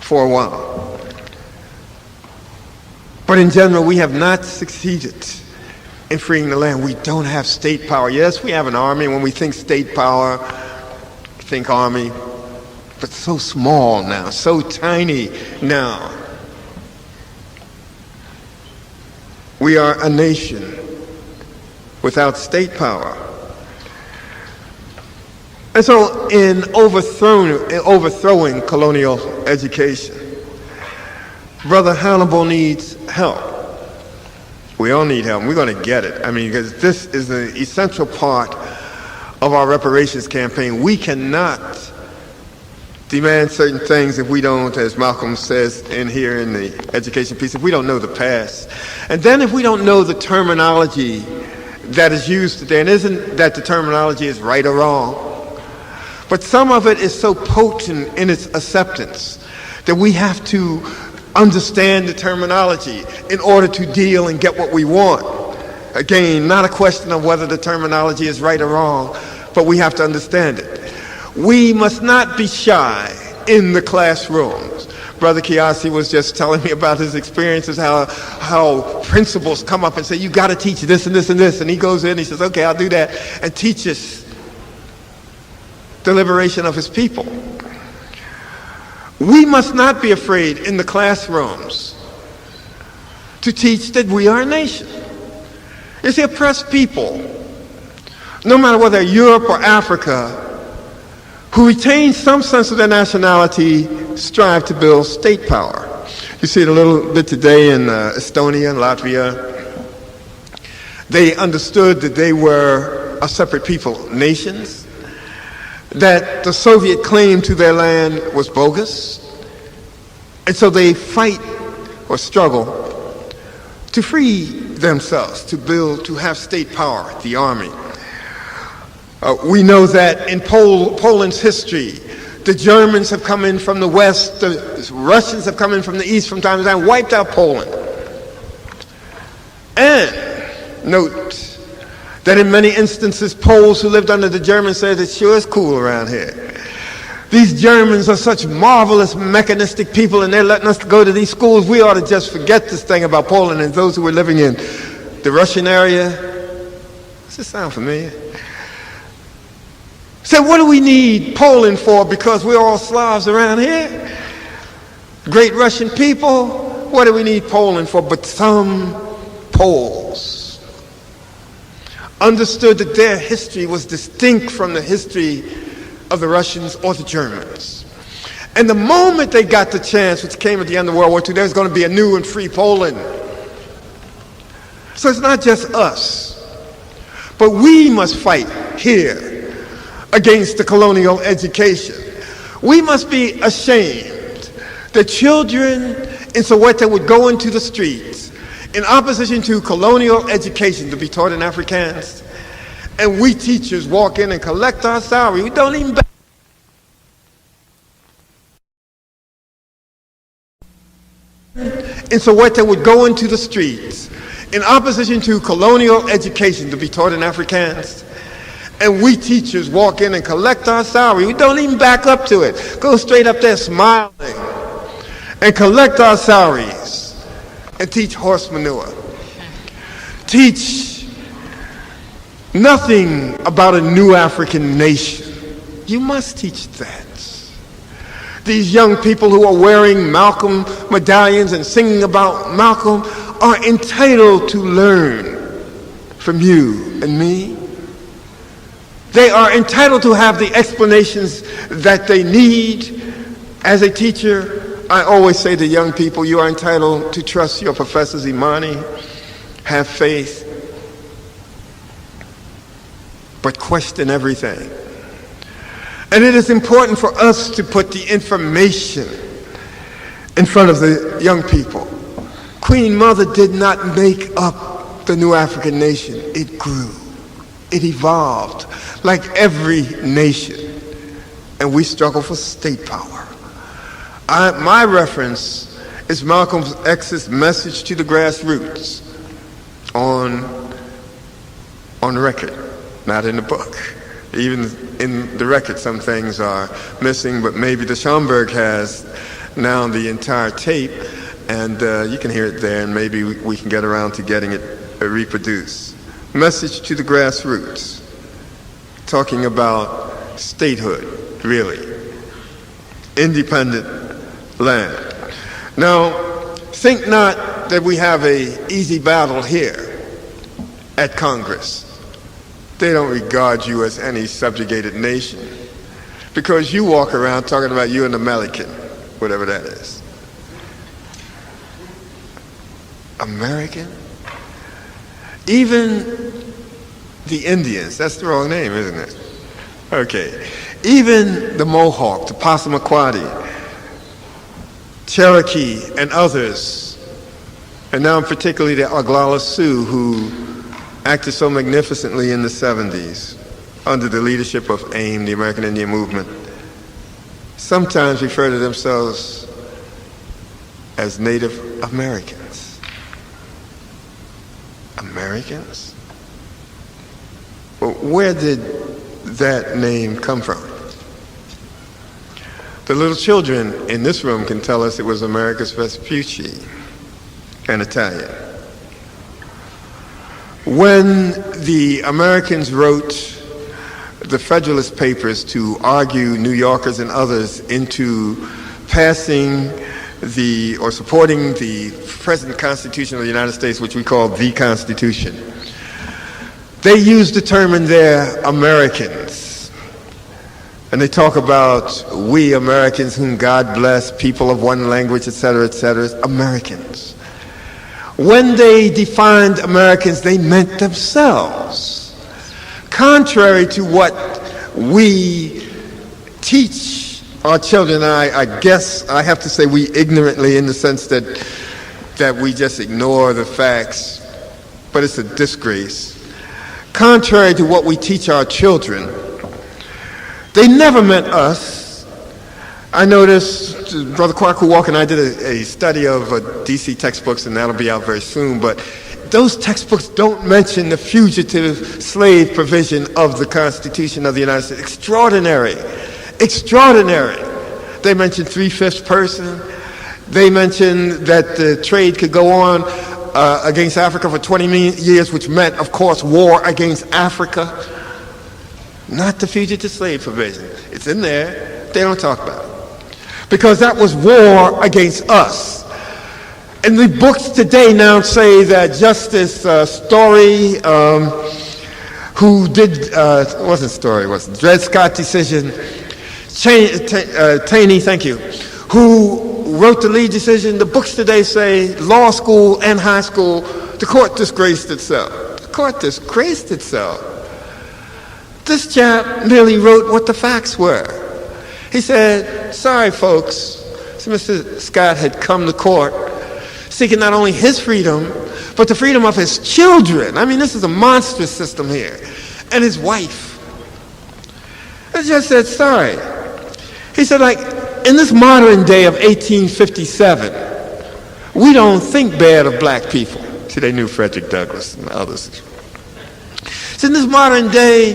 for a while. But in general, we have not succeeded in freeing the land. We don't have state power. Yes, we have an army. When we think state power, we think army. But so small now, so tiny now. We are a nation without state power. And so in overthrowing colonial education, Brother Hannibal needs help. We all need help. We're going to get it. I mean, because this is an essential part of our reparations campaign. We cannot demand certain things if we don't, as Malcolm says in here in the education piece, if we don't know the past. And then if we don't know the terminology that is used today, and isn't that the terminology is right or wrong, but some of it is so potent in its acceptance that we have to understand the terminology in order to deal and get what we want. Again, not a question of whether the terminology is right or wrong, but we have to understand it. We must not be shy in the classrooms, Brother Kiasi was just telling me about his experiences, how principals come up and say, you got to teach this and this and this. And he goes in and he says, okay, I'll do that, and teaches the liberation of his people. We must not be afraid in the classrooms to teach that we are a nation. You see, oppressed people, no matter whether Europe or Africa, who retain some sense of their nationality, strive to build state power. You see it a little bit today in Estonia and Latvia. They understood that they were a separate people, nations, that the Soviet claim to their land was bogus, and so they fight or struggle to free themselves, to have state power, the army. We know that in Poland's history, the Germans have come in from the west, the Russians have come in from the east from time to time, wiped out Poland. And note that in many instances, Poles who lived under the Germans said, it sure is cool around here. These Germans are such marvelous mechanistic people, and they're letting us go to these schools. We ought to just forget this thing about Poland. And those who were living in the Russian area, does this sound familiar? Said, what do we need Poland for? Because we're all Slavs around here. Great Russian people. What do we need Poland for? But some Poles understood that their history was distinct from the history of the Russians or the Germans. And the moment they got the chance, which came at the end of World War II, there's going to be a new and free Poland. So it's not just us, but we must fight here against the colonial education. We must be ashamed that children in Soweto would go into the streets in opposition to colonial education to be taught in Afrikaans, and we teachers walk in and collect our salary. We don't even in Soweto would go into the streets in opposition to colonial education to be taught in Afrikaans, and we teachers walk in and collect our salary. We don't even back up to it. Go straight up there smiling and collect our salaries and teach horse manure. Teach nothing about a new African nation. You must teach that. These young people who are wearing Malcolm medallions and singing about Malcolm are entitled to learn from you and me. They are entitled to have the explanations that they need. As a teacher, I always say to young people, you are entitled to trust your professors, Imari, have faith, but question everything. And it is important for us to put the information in front of the young people. Queen Mother did not make up the new African nation. It grew. It evolved like every nation. And we struggle for state power. My reference is Malcolm X's message to the grassroots on record, not in the book. Even in the record, some things are missing, but maybe the Schomburg has now the entire tape, and you can hear it there, and maybe we can get around to getting it reproduced. Message to the grassroots, talking about statehood, really. Independent land. Now, think not that we have an easy battle here at Congress. They don't regard you as any subjugated nation because you walk around talking about you an American, whatever that is. American? Even the Indians, that's the wrong name, isn't it? Okay. Even the Mohawk, the Passamaquoddy, Cherokee, and others, and now particularly the Oglala Sioux, who acted so magnificently in the 70s under the leadership of AIM, the American Indian Movement, sometimes refer to themselves as Native Americans. Americans? Well, where did that name come from? The little children in this room can tell us it was Americus Vespucci, an Italian. When the Americans wrote the Federalist Papers to argue New Yorkers and others into passing or supporting the present Constitution of the United States, which we call the Constitution, they used the term in there, Americans. And they talk about we Americans whom God bless, people of one language, etc., Americans. When they defined Americans, they meant themselves. Contrary to what we teach our children, I guess I have to say we ignorantly, in the sense that we just ignore the facts, but it's a disgrace. Contrary to what we teach our children, they never meant us. I noticed Brother Kwaku Walker and I did a study of DC textbooks, and that'll be out very soon, but those textbooks don't mention the fugitive slave provision of the Constitution of the United States. Extraordinary. They mention 3/5 person. They mention that the trade could go on against Africa for 20 years, which meant, of course, war against Africa. Not the fugitive slave provision. It's in there. They don't talk about it. Because that was war against us. And the books today now say that Justice Story, who did, wasn't Story, was Dred Scott decision, Taney, thank you, who wrote the lead decision, the books today say law school and high school, the court disgraced itself. The court disgraced itself. This chap merely wrote what the facts were. He said, sorry folks, so Mr. Scott had come to court seeking not only his freedom, but the freedom of his children. I mean, this is a monstrous system here. And his wife. He just said, sorry. He said, like, in this modern day of 1857, we don't think bad of black people. See, they knew Frederick Douglass and others. So in this modern day,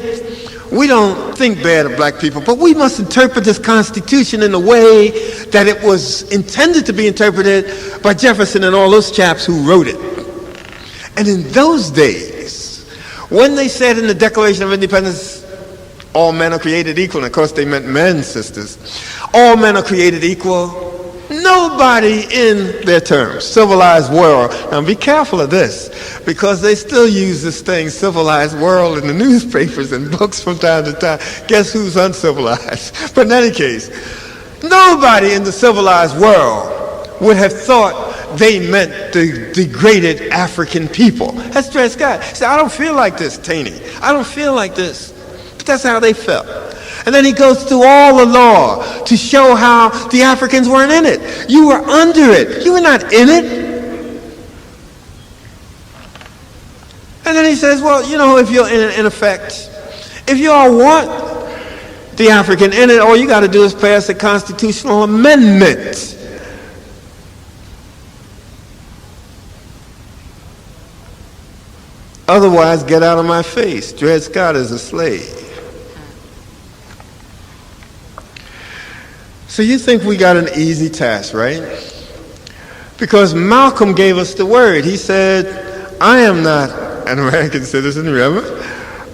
we don't think bad of black people, but we must interpret this Constitution in a way that it was intended to be interpreted by Jefferson and all those chaps who wrote it. And in those days, when they said in the Declaration of Independence, all men are created equal, and of course they meant men, sisters, all men are created equal, nobody in their terms, civilized world. Now be careful of this, because they still use this thing, civilized world, in the newspapers and books from time to time. Guess who's uncivilized? But in any case, nobody in the civilized world would have thought they meant the degraded African people. That's Dred Scott. He said, I don't feel like this, Taney. I don't feel like this. But that's how they felt. And then he goes through all the law to show how the Africans weren't in it. You were under it. You were not in it. And then he says, well, you know, if you're in effect, if you all want the African in it, all you got to do is pass a constitutional amendment. Otherwise, get out of my face. Dred Scott is a slave. So you think we got an easy task, right? Because Malcolm gave us the word. He said, I am not an American citizen, remember?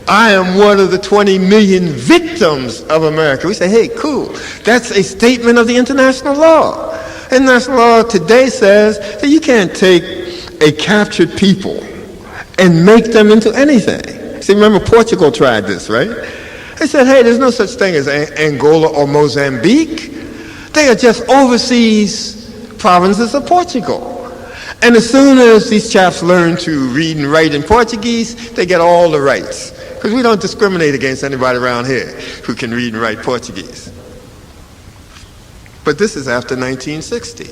I am one of the 20 million victims of America. We say, hey, cool. That's a statement of the international law. International law today says that you can't take a captured people and make them into anything. See, remember Portugal tried this, right? They said, hey, there's no such thing as Angola or Mozambique. They are just overseas provinces of Portugal. And as soon as these chaps learn to read and write in Portuguese, they get all the rights. Because we don't discriminate against anybody around here who can read and write Portuguese. But this is after 1960.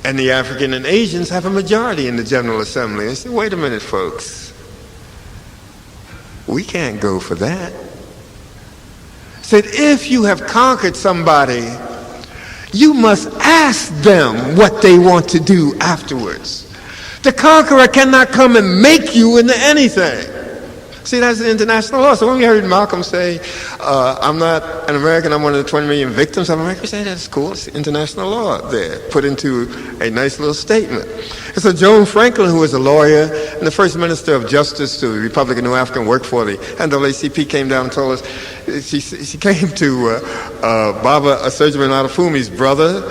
And the African and Asians have a majority in the General Assembly. And I said, wait a minute, folks. We can't go for that. Said, if you have conquered somebody, you must ask them what they want to do afterwards. The conqueror cannot come and make you into anything. See, that's the international law. So when we heard Malcolm say, I'm not an American, I'm one of the 20 million victims of America, we say, that's cool. It's the international law there, put into a nice little statement. And so Joan Franklin, who was a lawyer and the first minister of justice to the Republic of New Africa and worked for the NAACP, came down and told us, she came to Baba Asurjaman Adafumi's brother,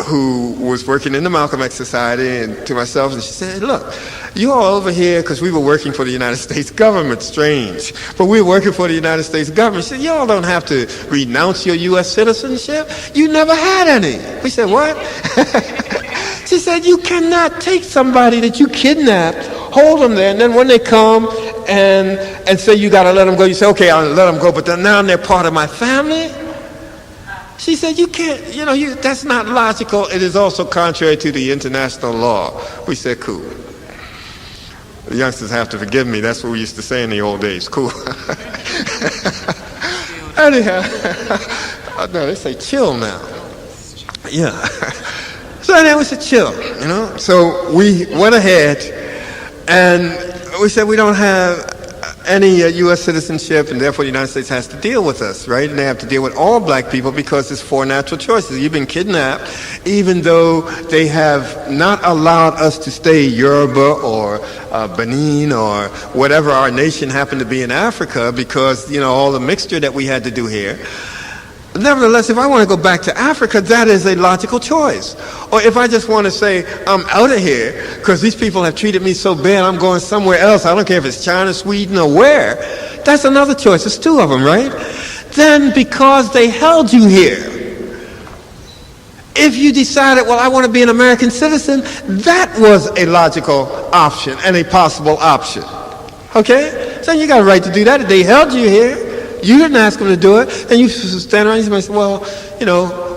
who was working in the Malcolm X Society, and to myself, and she said, look, you all over here, because we were working for the United States government, strange, but we were working for the United States government. She said, y'all don't have to renounce your U.S. citizenship. You never had any. We said, what? She said, you cannot take somebody that you kidnapped, hold them there, and then when they come and say you got to let them go, you say, okay, I'll let them go, but then now they're part of my family? She said, you can't, that's not logical. It is also contrary to the international law. We said, cool. The youngsters have to forgive me. That's what we used to say in the old days. Cool. Anyhow, no, they say chill now. Yeah. So anyway, we said chill, So we went ahead and we said we don't have any U.S. citizenship, and therefore the United States has to deal with us, right? And they have to deal with all black people because it's 4 natural choices. You've been kidnapped, even though they have not allowed us to stay Yoruba or Benin or whatever our nation happened to be in Africa because, all the mixture that we had to do here. Nevertheless, if I want to go back to Africa, that is a logical choice. Or if I just want to say, I'm out of here because these people have treated me so bad, I'm going somewhere else. I don't care if it's China, Sweden, or where. That's another choice. There's 2 of them, right? Then because they held you here, if you decided, well, I want to be an American citizen, that was a logical option and a possible option. Okay? So you got a right to do that. If they held you here, you didn't ask them to do it, and you stand around and say, well,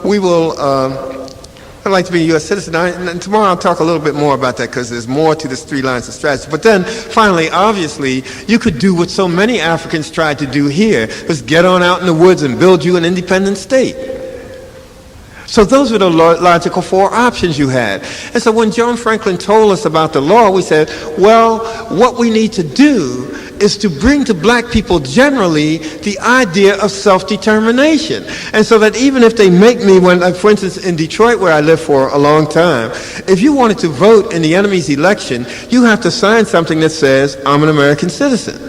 we will, I'd like to be a U.S. citizen. And tomorrow I'll talk a little bit more about that because there's more to this 3 lines of strategy. But then, finally, obviously, you could do what so many Africans tried to do here, was get on out in the woods and build you an independent state. So those were the logical 4 options you had. And so when John Franklin told us about the law, we said, well, what we need to do is to bring to black people generally the idea of self-determination. And so that even if they make me, for instance, in Detroit, where I lived for a long time, if you wanted to vote in the enemy's election, you have to sign something that says, I'm an American citizen.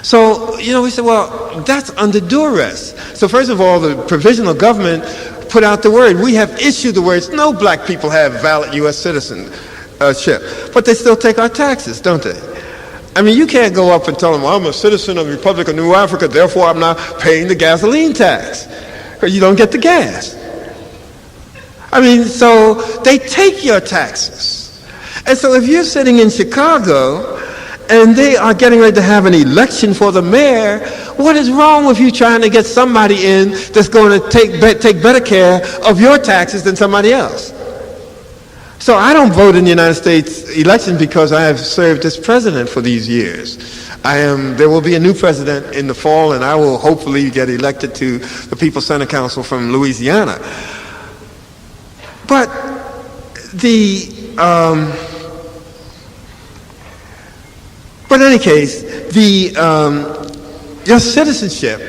So, we said, well, that's under duress. So first of all, the provisional government put out the word. We have issued the words, no black people have valid U.S. citizenship. But they still take our taxes, don't they? I mean, you can't go up and tell them, well, I'm a citizen of the Republic of New Africa, therefore I'm not paying the gasoline tax. Because you don't get the gas. I mean, so they take your taxes. And so if you're sitting in Chicago and they are getting ready to have an election for the mayor, what is wrong with you trying to get somebody in that's going to take better care of your taxes than somebody else? So I don't vote in the United States election because I have served as president for these years. There will be a new president in the fall, and I will hopefully get elected to the People's Senate Council from Louisiana. But in any case, your citizenship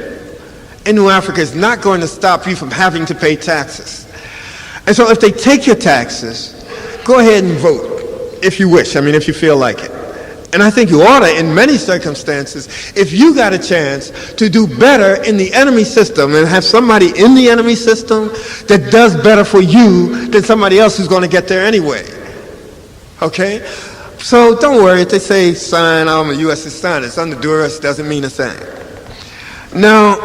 in New Africa is not going to stop you from having to pay taxes. And so if they take your taxes, go ahead and vote if you wish. I mean, if you feel like it. And I think you ought to, in many circumstances, if you got a chance to do better in the enemy system and have somebody in the enemy system that does better for you than somebody else who's going to get there anyway. Okay? So don't worry. If they say sign, I'm a U.S. citizen, it's under duress, doesn't mean a thing. Now,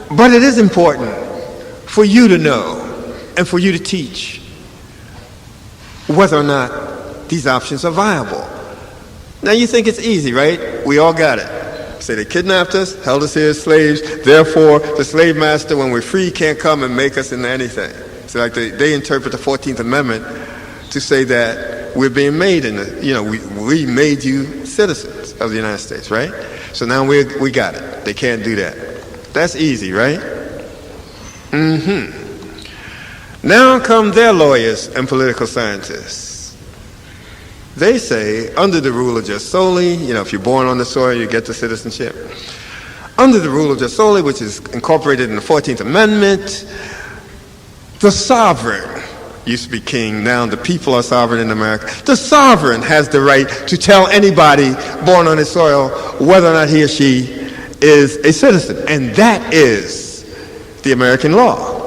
but it is important for you to know and for you to teach whether or not these options are viable. Now you think it's easy, right? We all got it. Say they kidnapped us, held us here as slaves, therefore the slave master, when we're free, can't come and make us into anything. So like they interpret the 14th Amendment to say that we're being made we made you citizens of the United States, right? So now we got it. They can't do that. That's easy, right? Now come their lawyers and political scientists. They say, under the rule of jus soli, if you're born on the soil, you get the citizenship. Under the rule of jus soli, which is incorporated in the 14th Amendment, the sovereign used to be king, now the people are sovereign in America. The sovereign has the right to tell anybody born on his soil whether or not he or she is a citizen. And that is the American law.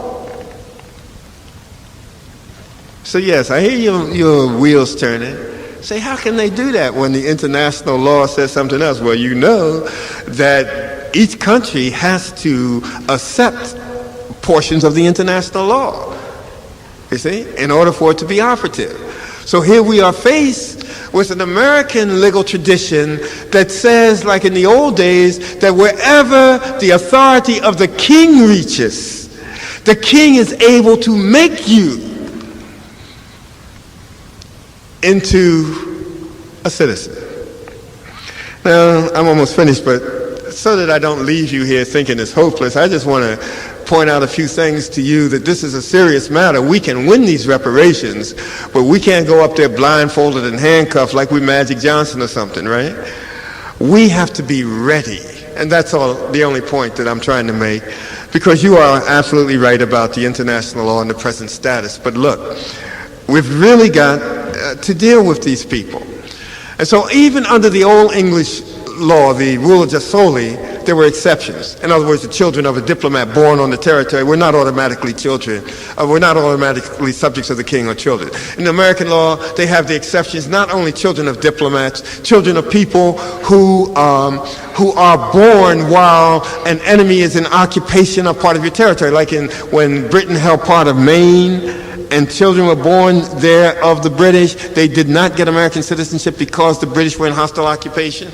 So yes, I hear your wheels turning. Say, how can they do that when the international law says something else? Well, you know that each country has to accept portions of the international law, you see, in order for it to be operative. So here we are faced with an American legal tradition that says, like in the old days, that wherever the authority of the king reaches, the king is able to make you into a citizen. Now, I'm almost finished, but so that I don't leave you here thinking it's hopeless, I just want to point out a few things to you that this is a serious matter. We can win these reparations, but we can't go up there blindfolded and handcuffed like we're Magic Johnson or something, right? We have to be ready. And that's the only point that I'm trying to make, because you are absolutely right about the international law and the present status. But look, we've really got to deal with these people. And so even under the old English law, the rule of jus soli, there were exceptions. In other words, the children of a diplomat born on the territory were not automatically children, were not automatically subjects of the king or children. In American law, they have the exceptions, not only children of diplomats, children of people who are born while an enemy is in occupation of part of your territory, like when Britain held part of Maine, and children were born there of the British. They did not get American citizenship because the British were in hostile occupation.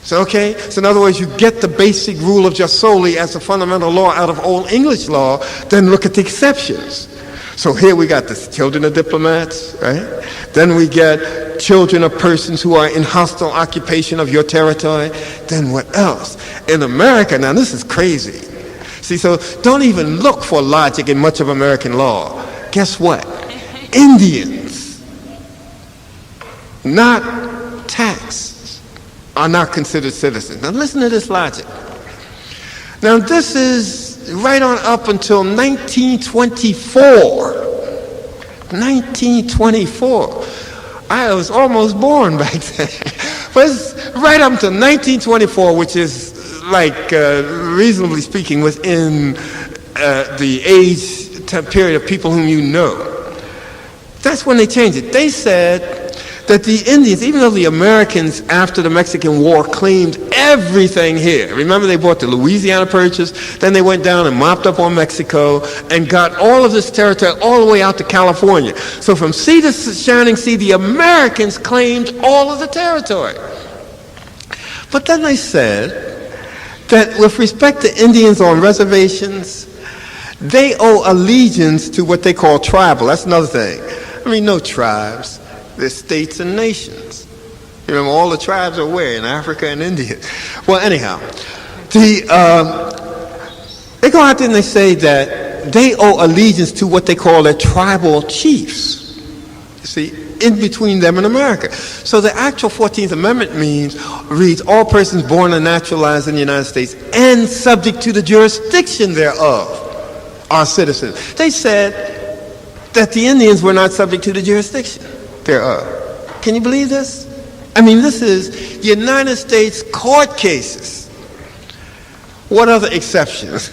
So, okay, so in other words, you get the basic rule of jus soli as a fundamental law out of Old English law, then look at the exceptions. So here we got the children of diplomats, right? Then we get children of persons who are in hostile occupation of your territory. Then what else? In America, now this is crazy. See, so don't even look for logic in much of American law. Guess what? Indians, not taxed, are not considered citizens. Now listen to this logic. Now this is right on up until 1924. 1924. I was almost born back then. But it's right up until 1924, which is like, reasonably speaking, within the age period of people whom you know. That's when they changed it. They said that the Indians, even though the Americans after the Mexican War claimed everything here, remember they bought the Louisiana Purchase, then they went down and mopped up on Mexico and got all of this territory all the way out to California. So from sea to shining sea, the Americans claimed all of the territory. But then they said that with respect to Indians on reservations, they owe allegiance to what they call tribal. That's another thing. I mean, no tribes. They're states and nations. You remember, all the tribes are where? In Africa and India. Well, anyhow, they go out there and they say that they owe allegiance to what they call their tribal chiefs. You see, in between them and America. So the actual 14th Amendment reads, all persons born and naturalized in the United States and subject to the jurisdiction thereof are citizens. They said that the Indians were not subject to the jurisdiction thereof. Can you believe this? I mean, this is United States court cases. What other exceptions?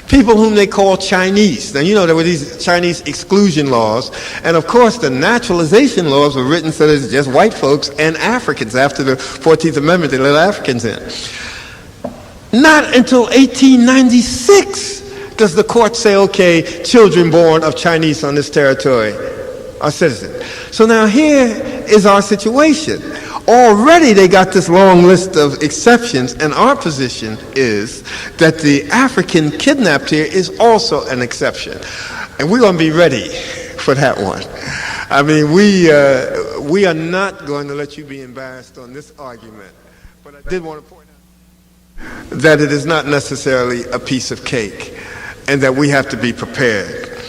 People whom they call Chinese. Now, you know, there were these Chinese exclusion laws, and of course the naturalization laws were written so that it's just white folks and Africans. After the 14th Amendment, they let Africans in. Not until 1896 does the court say, okay, children born of Chinese on this territory are citizens. So now here is our situation. Already they got this long list of exceptions, and our position is that the African kidnapped here is also an exception. And we're going to be ready for that one. I mean, we are not going to let you be embarrassed on this argument. But I did want to point out that it is not necessarily a piece of cake, and that we have to be prepared.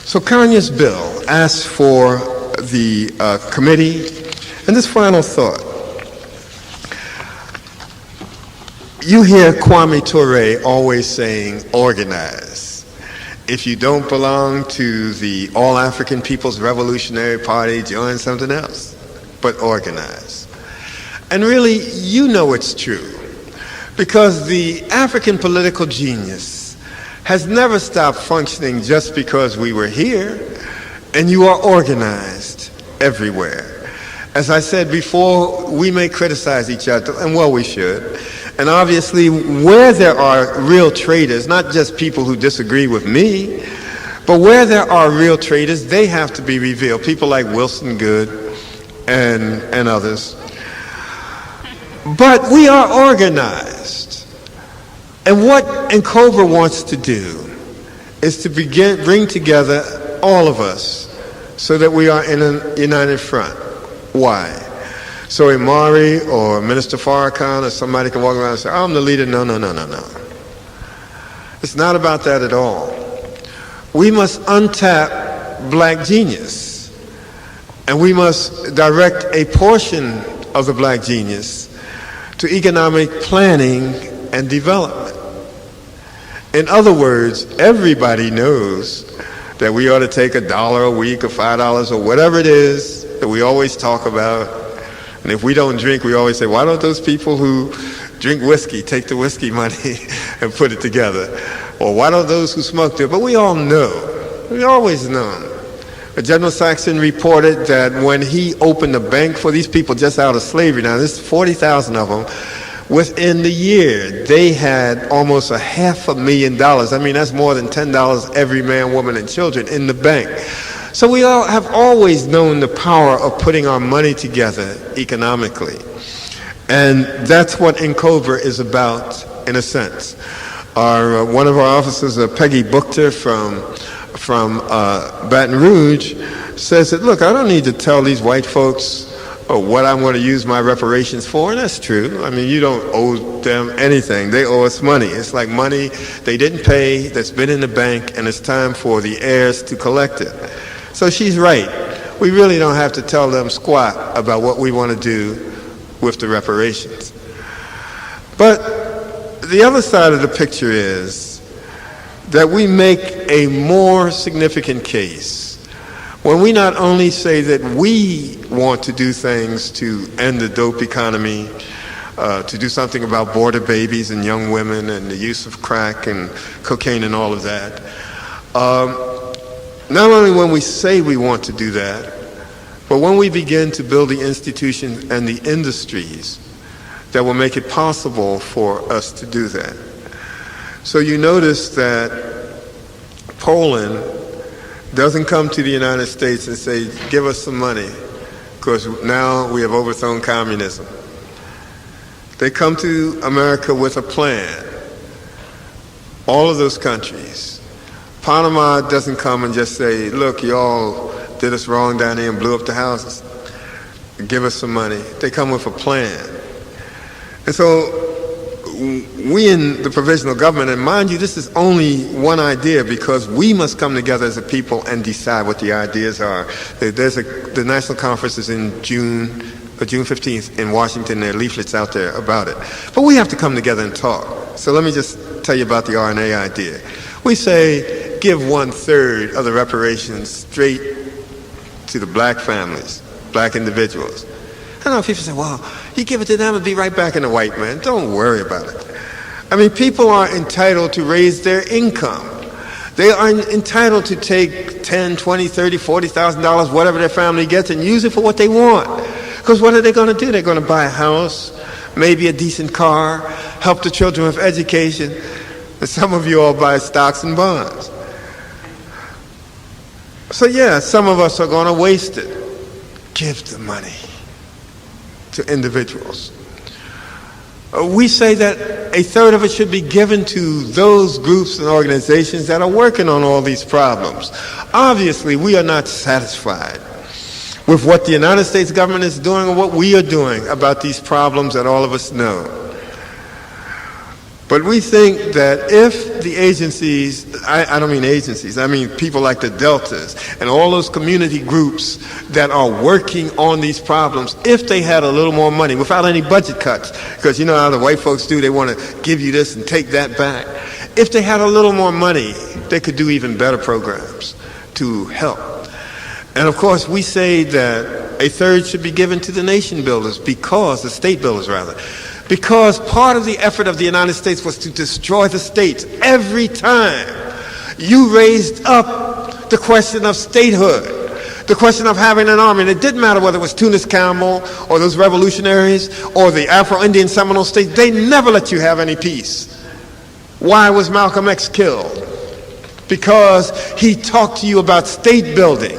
So Kanye's bill asks for the committee. And this final thought. You hear Kwame Ture always saying, organize. If you don't belong to the All-African People's Revolutionary Party, join something else, but organize. And really, you know it's true, because the African political genius has never stopped functioning just because we were here, and you are organized everywhere. As I said before, we may criticize each other, and well, we should. And obviously, where there are real traitors, not just people who disagree with me, but where there are real traitors, they have to be revealed. People like Wilson Good and others. But we are organized. And what NCOBRA wants to do is to bring together all of us so that we are in a united front. Why? So Imari or Minister Farrakhan or somebody can walk around and say, I'm the leader. No. It's not about that at all. We must untap black genius. And we must direct a portion of the black genius to economic planning and development. In other words, everybody knows that we ought to take $1 a week or $5 or whatever it is that we always talk about. And if we don't drink, we always say, why don't those people who drink whiskey take the whiskey money and put it together? Or why don't those who smoke do it? But we all know. We always know. General Saxon reported that when he opened a bank for these people just out of slavery, now there's 40,000 of them, within the year, they had almost $500,000. I mean, that's more than $10 every man, woman, and children in the bank. So we all have always known the power of putting our money together economically. And that's what NCOBRA is about, in a sense. One of our officers, Peggy Buchter from Baton Rouge, says that, look, I don't need to tell these white folks what I'm going to use my reparations for, and that's true. I mean, you don't owe them anything. They owe us money. It's like money they didn't pay that's been in the bank, and it's time for the heirs to collect it. So she's right. We really don't have to tell them squat about what we want to do with the reparations. But the other side of the picture is that we make a more significant case when we not only say that we want to do things to end the dope economy, to do something about border babies and young women and the use of crack and cocaine and all of that. Not only when we say we want to do that, but when we begin to build the institutions and the industries that will make it possible for us to do that. So you notice that Poland doesn't come to the United States and say, give us some money, because now we have overthrown communism. They come to America with a plan. All of those countries. Panama doesn't come and just say, look, y'all did us wrong down here and blew up the houses. Give us some money. They come with a plan. And so we in the provisional government, and mind you, this is only one idea because we must come together as a people and decide what the ideas are. The national conference is in June 15th in Washington. There are leaflets out there about it. But we have to come together and talk. So let me just tell you about the RNA idea. We say, give 1/3 of the reparations straight to the black families, black individuals. I know people say, well, you give it to them and be right back in the white man. Don't worry about it. I mean, people are entitled to raise their income. They are entitled to take $10, $20, $30, $40,000, whatever their family gets, and use it for what they want. Because what are they going to do? They're going to buy a house, maybe a decent car, help the children with education, and some of you all buy stocks and bonds. So yeah, some of us are going to waste it. Give the money to individuals. We say that 1/3 of it should be given to those groups and organizations that are working on all these problems. Obviously, we are not satisfied with what the United States government is doing or what we are doing about these problems that all of us know. But we think that if the agencies, I don't mean agencies, I mean people like the Deltas and all those community groups that are working on these problems, if they had a little more money without any budget cuts, because you know how the white folks do, they want to give you this and take that back. If they had a little more money, they could do even better programs to help. And of course, we say that a third should be given to the nation builders, because, the state builders rather, because part of the effort of the United States was to destroy the states. Every time you raised up the question of statehood, the question of having an army, and it didn't matter whether it was Tunis Campbell or those revolutionaries or the Afro-Indian Seminole states, they never let you have any peace. Why was Malcolm X killed? Because he talked to you about state building.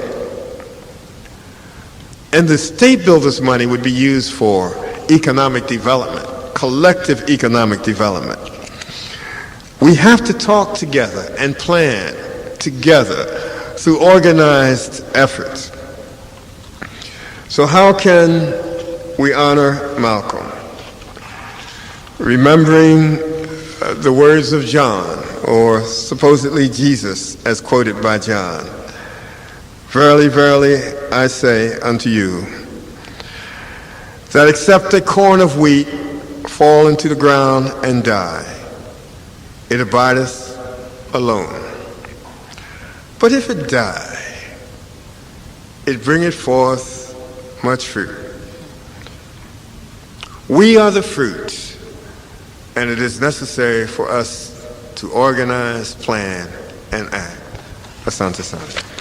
And the state builders' money would be used for economic development, collective economic development. We have to talk together and plan together through organized efforts. So how can we honor Malcolm? Remembering the words of John, or supposedly Jesus, as quoted by John. Verily, verily, I say unto you, that except a corn of wheat fall into the ground and die, it abideth alone. But if it die, it bringeth forth much fruit. We are the fruit, and it is necessary for us to organize, plan, and act. Asante Sana.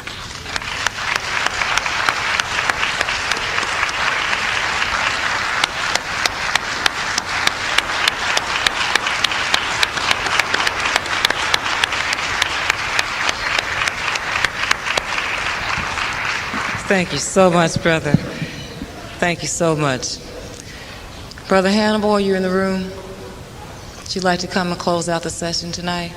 Thank you so much, brother. Thank you so much. Brother Hannibal, are you in the room? Would you like to come and close out the session tonight?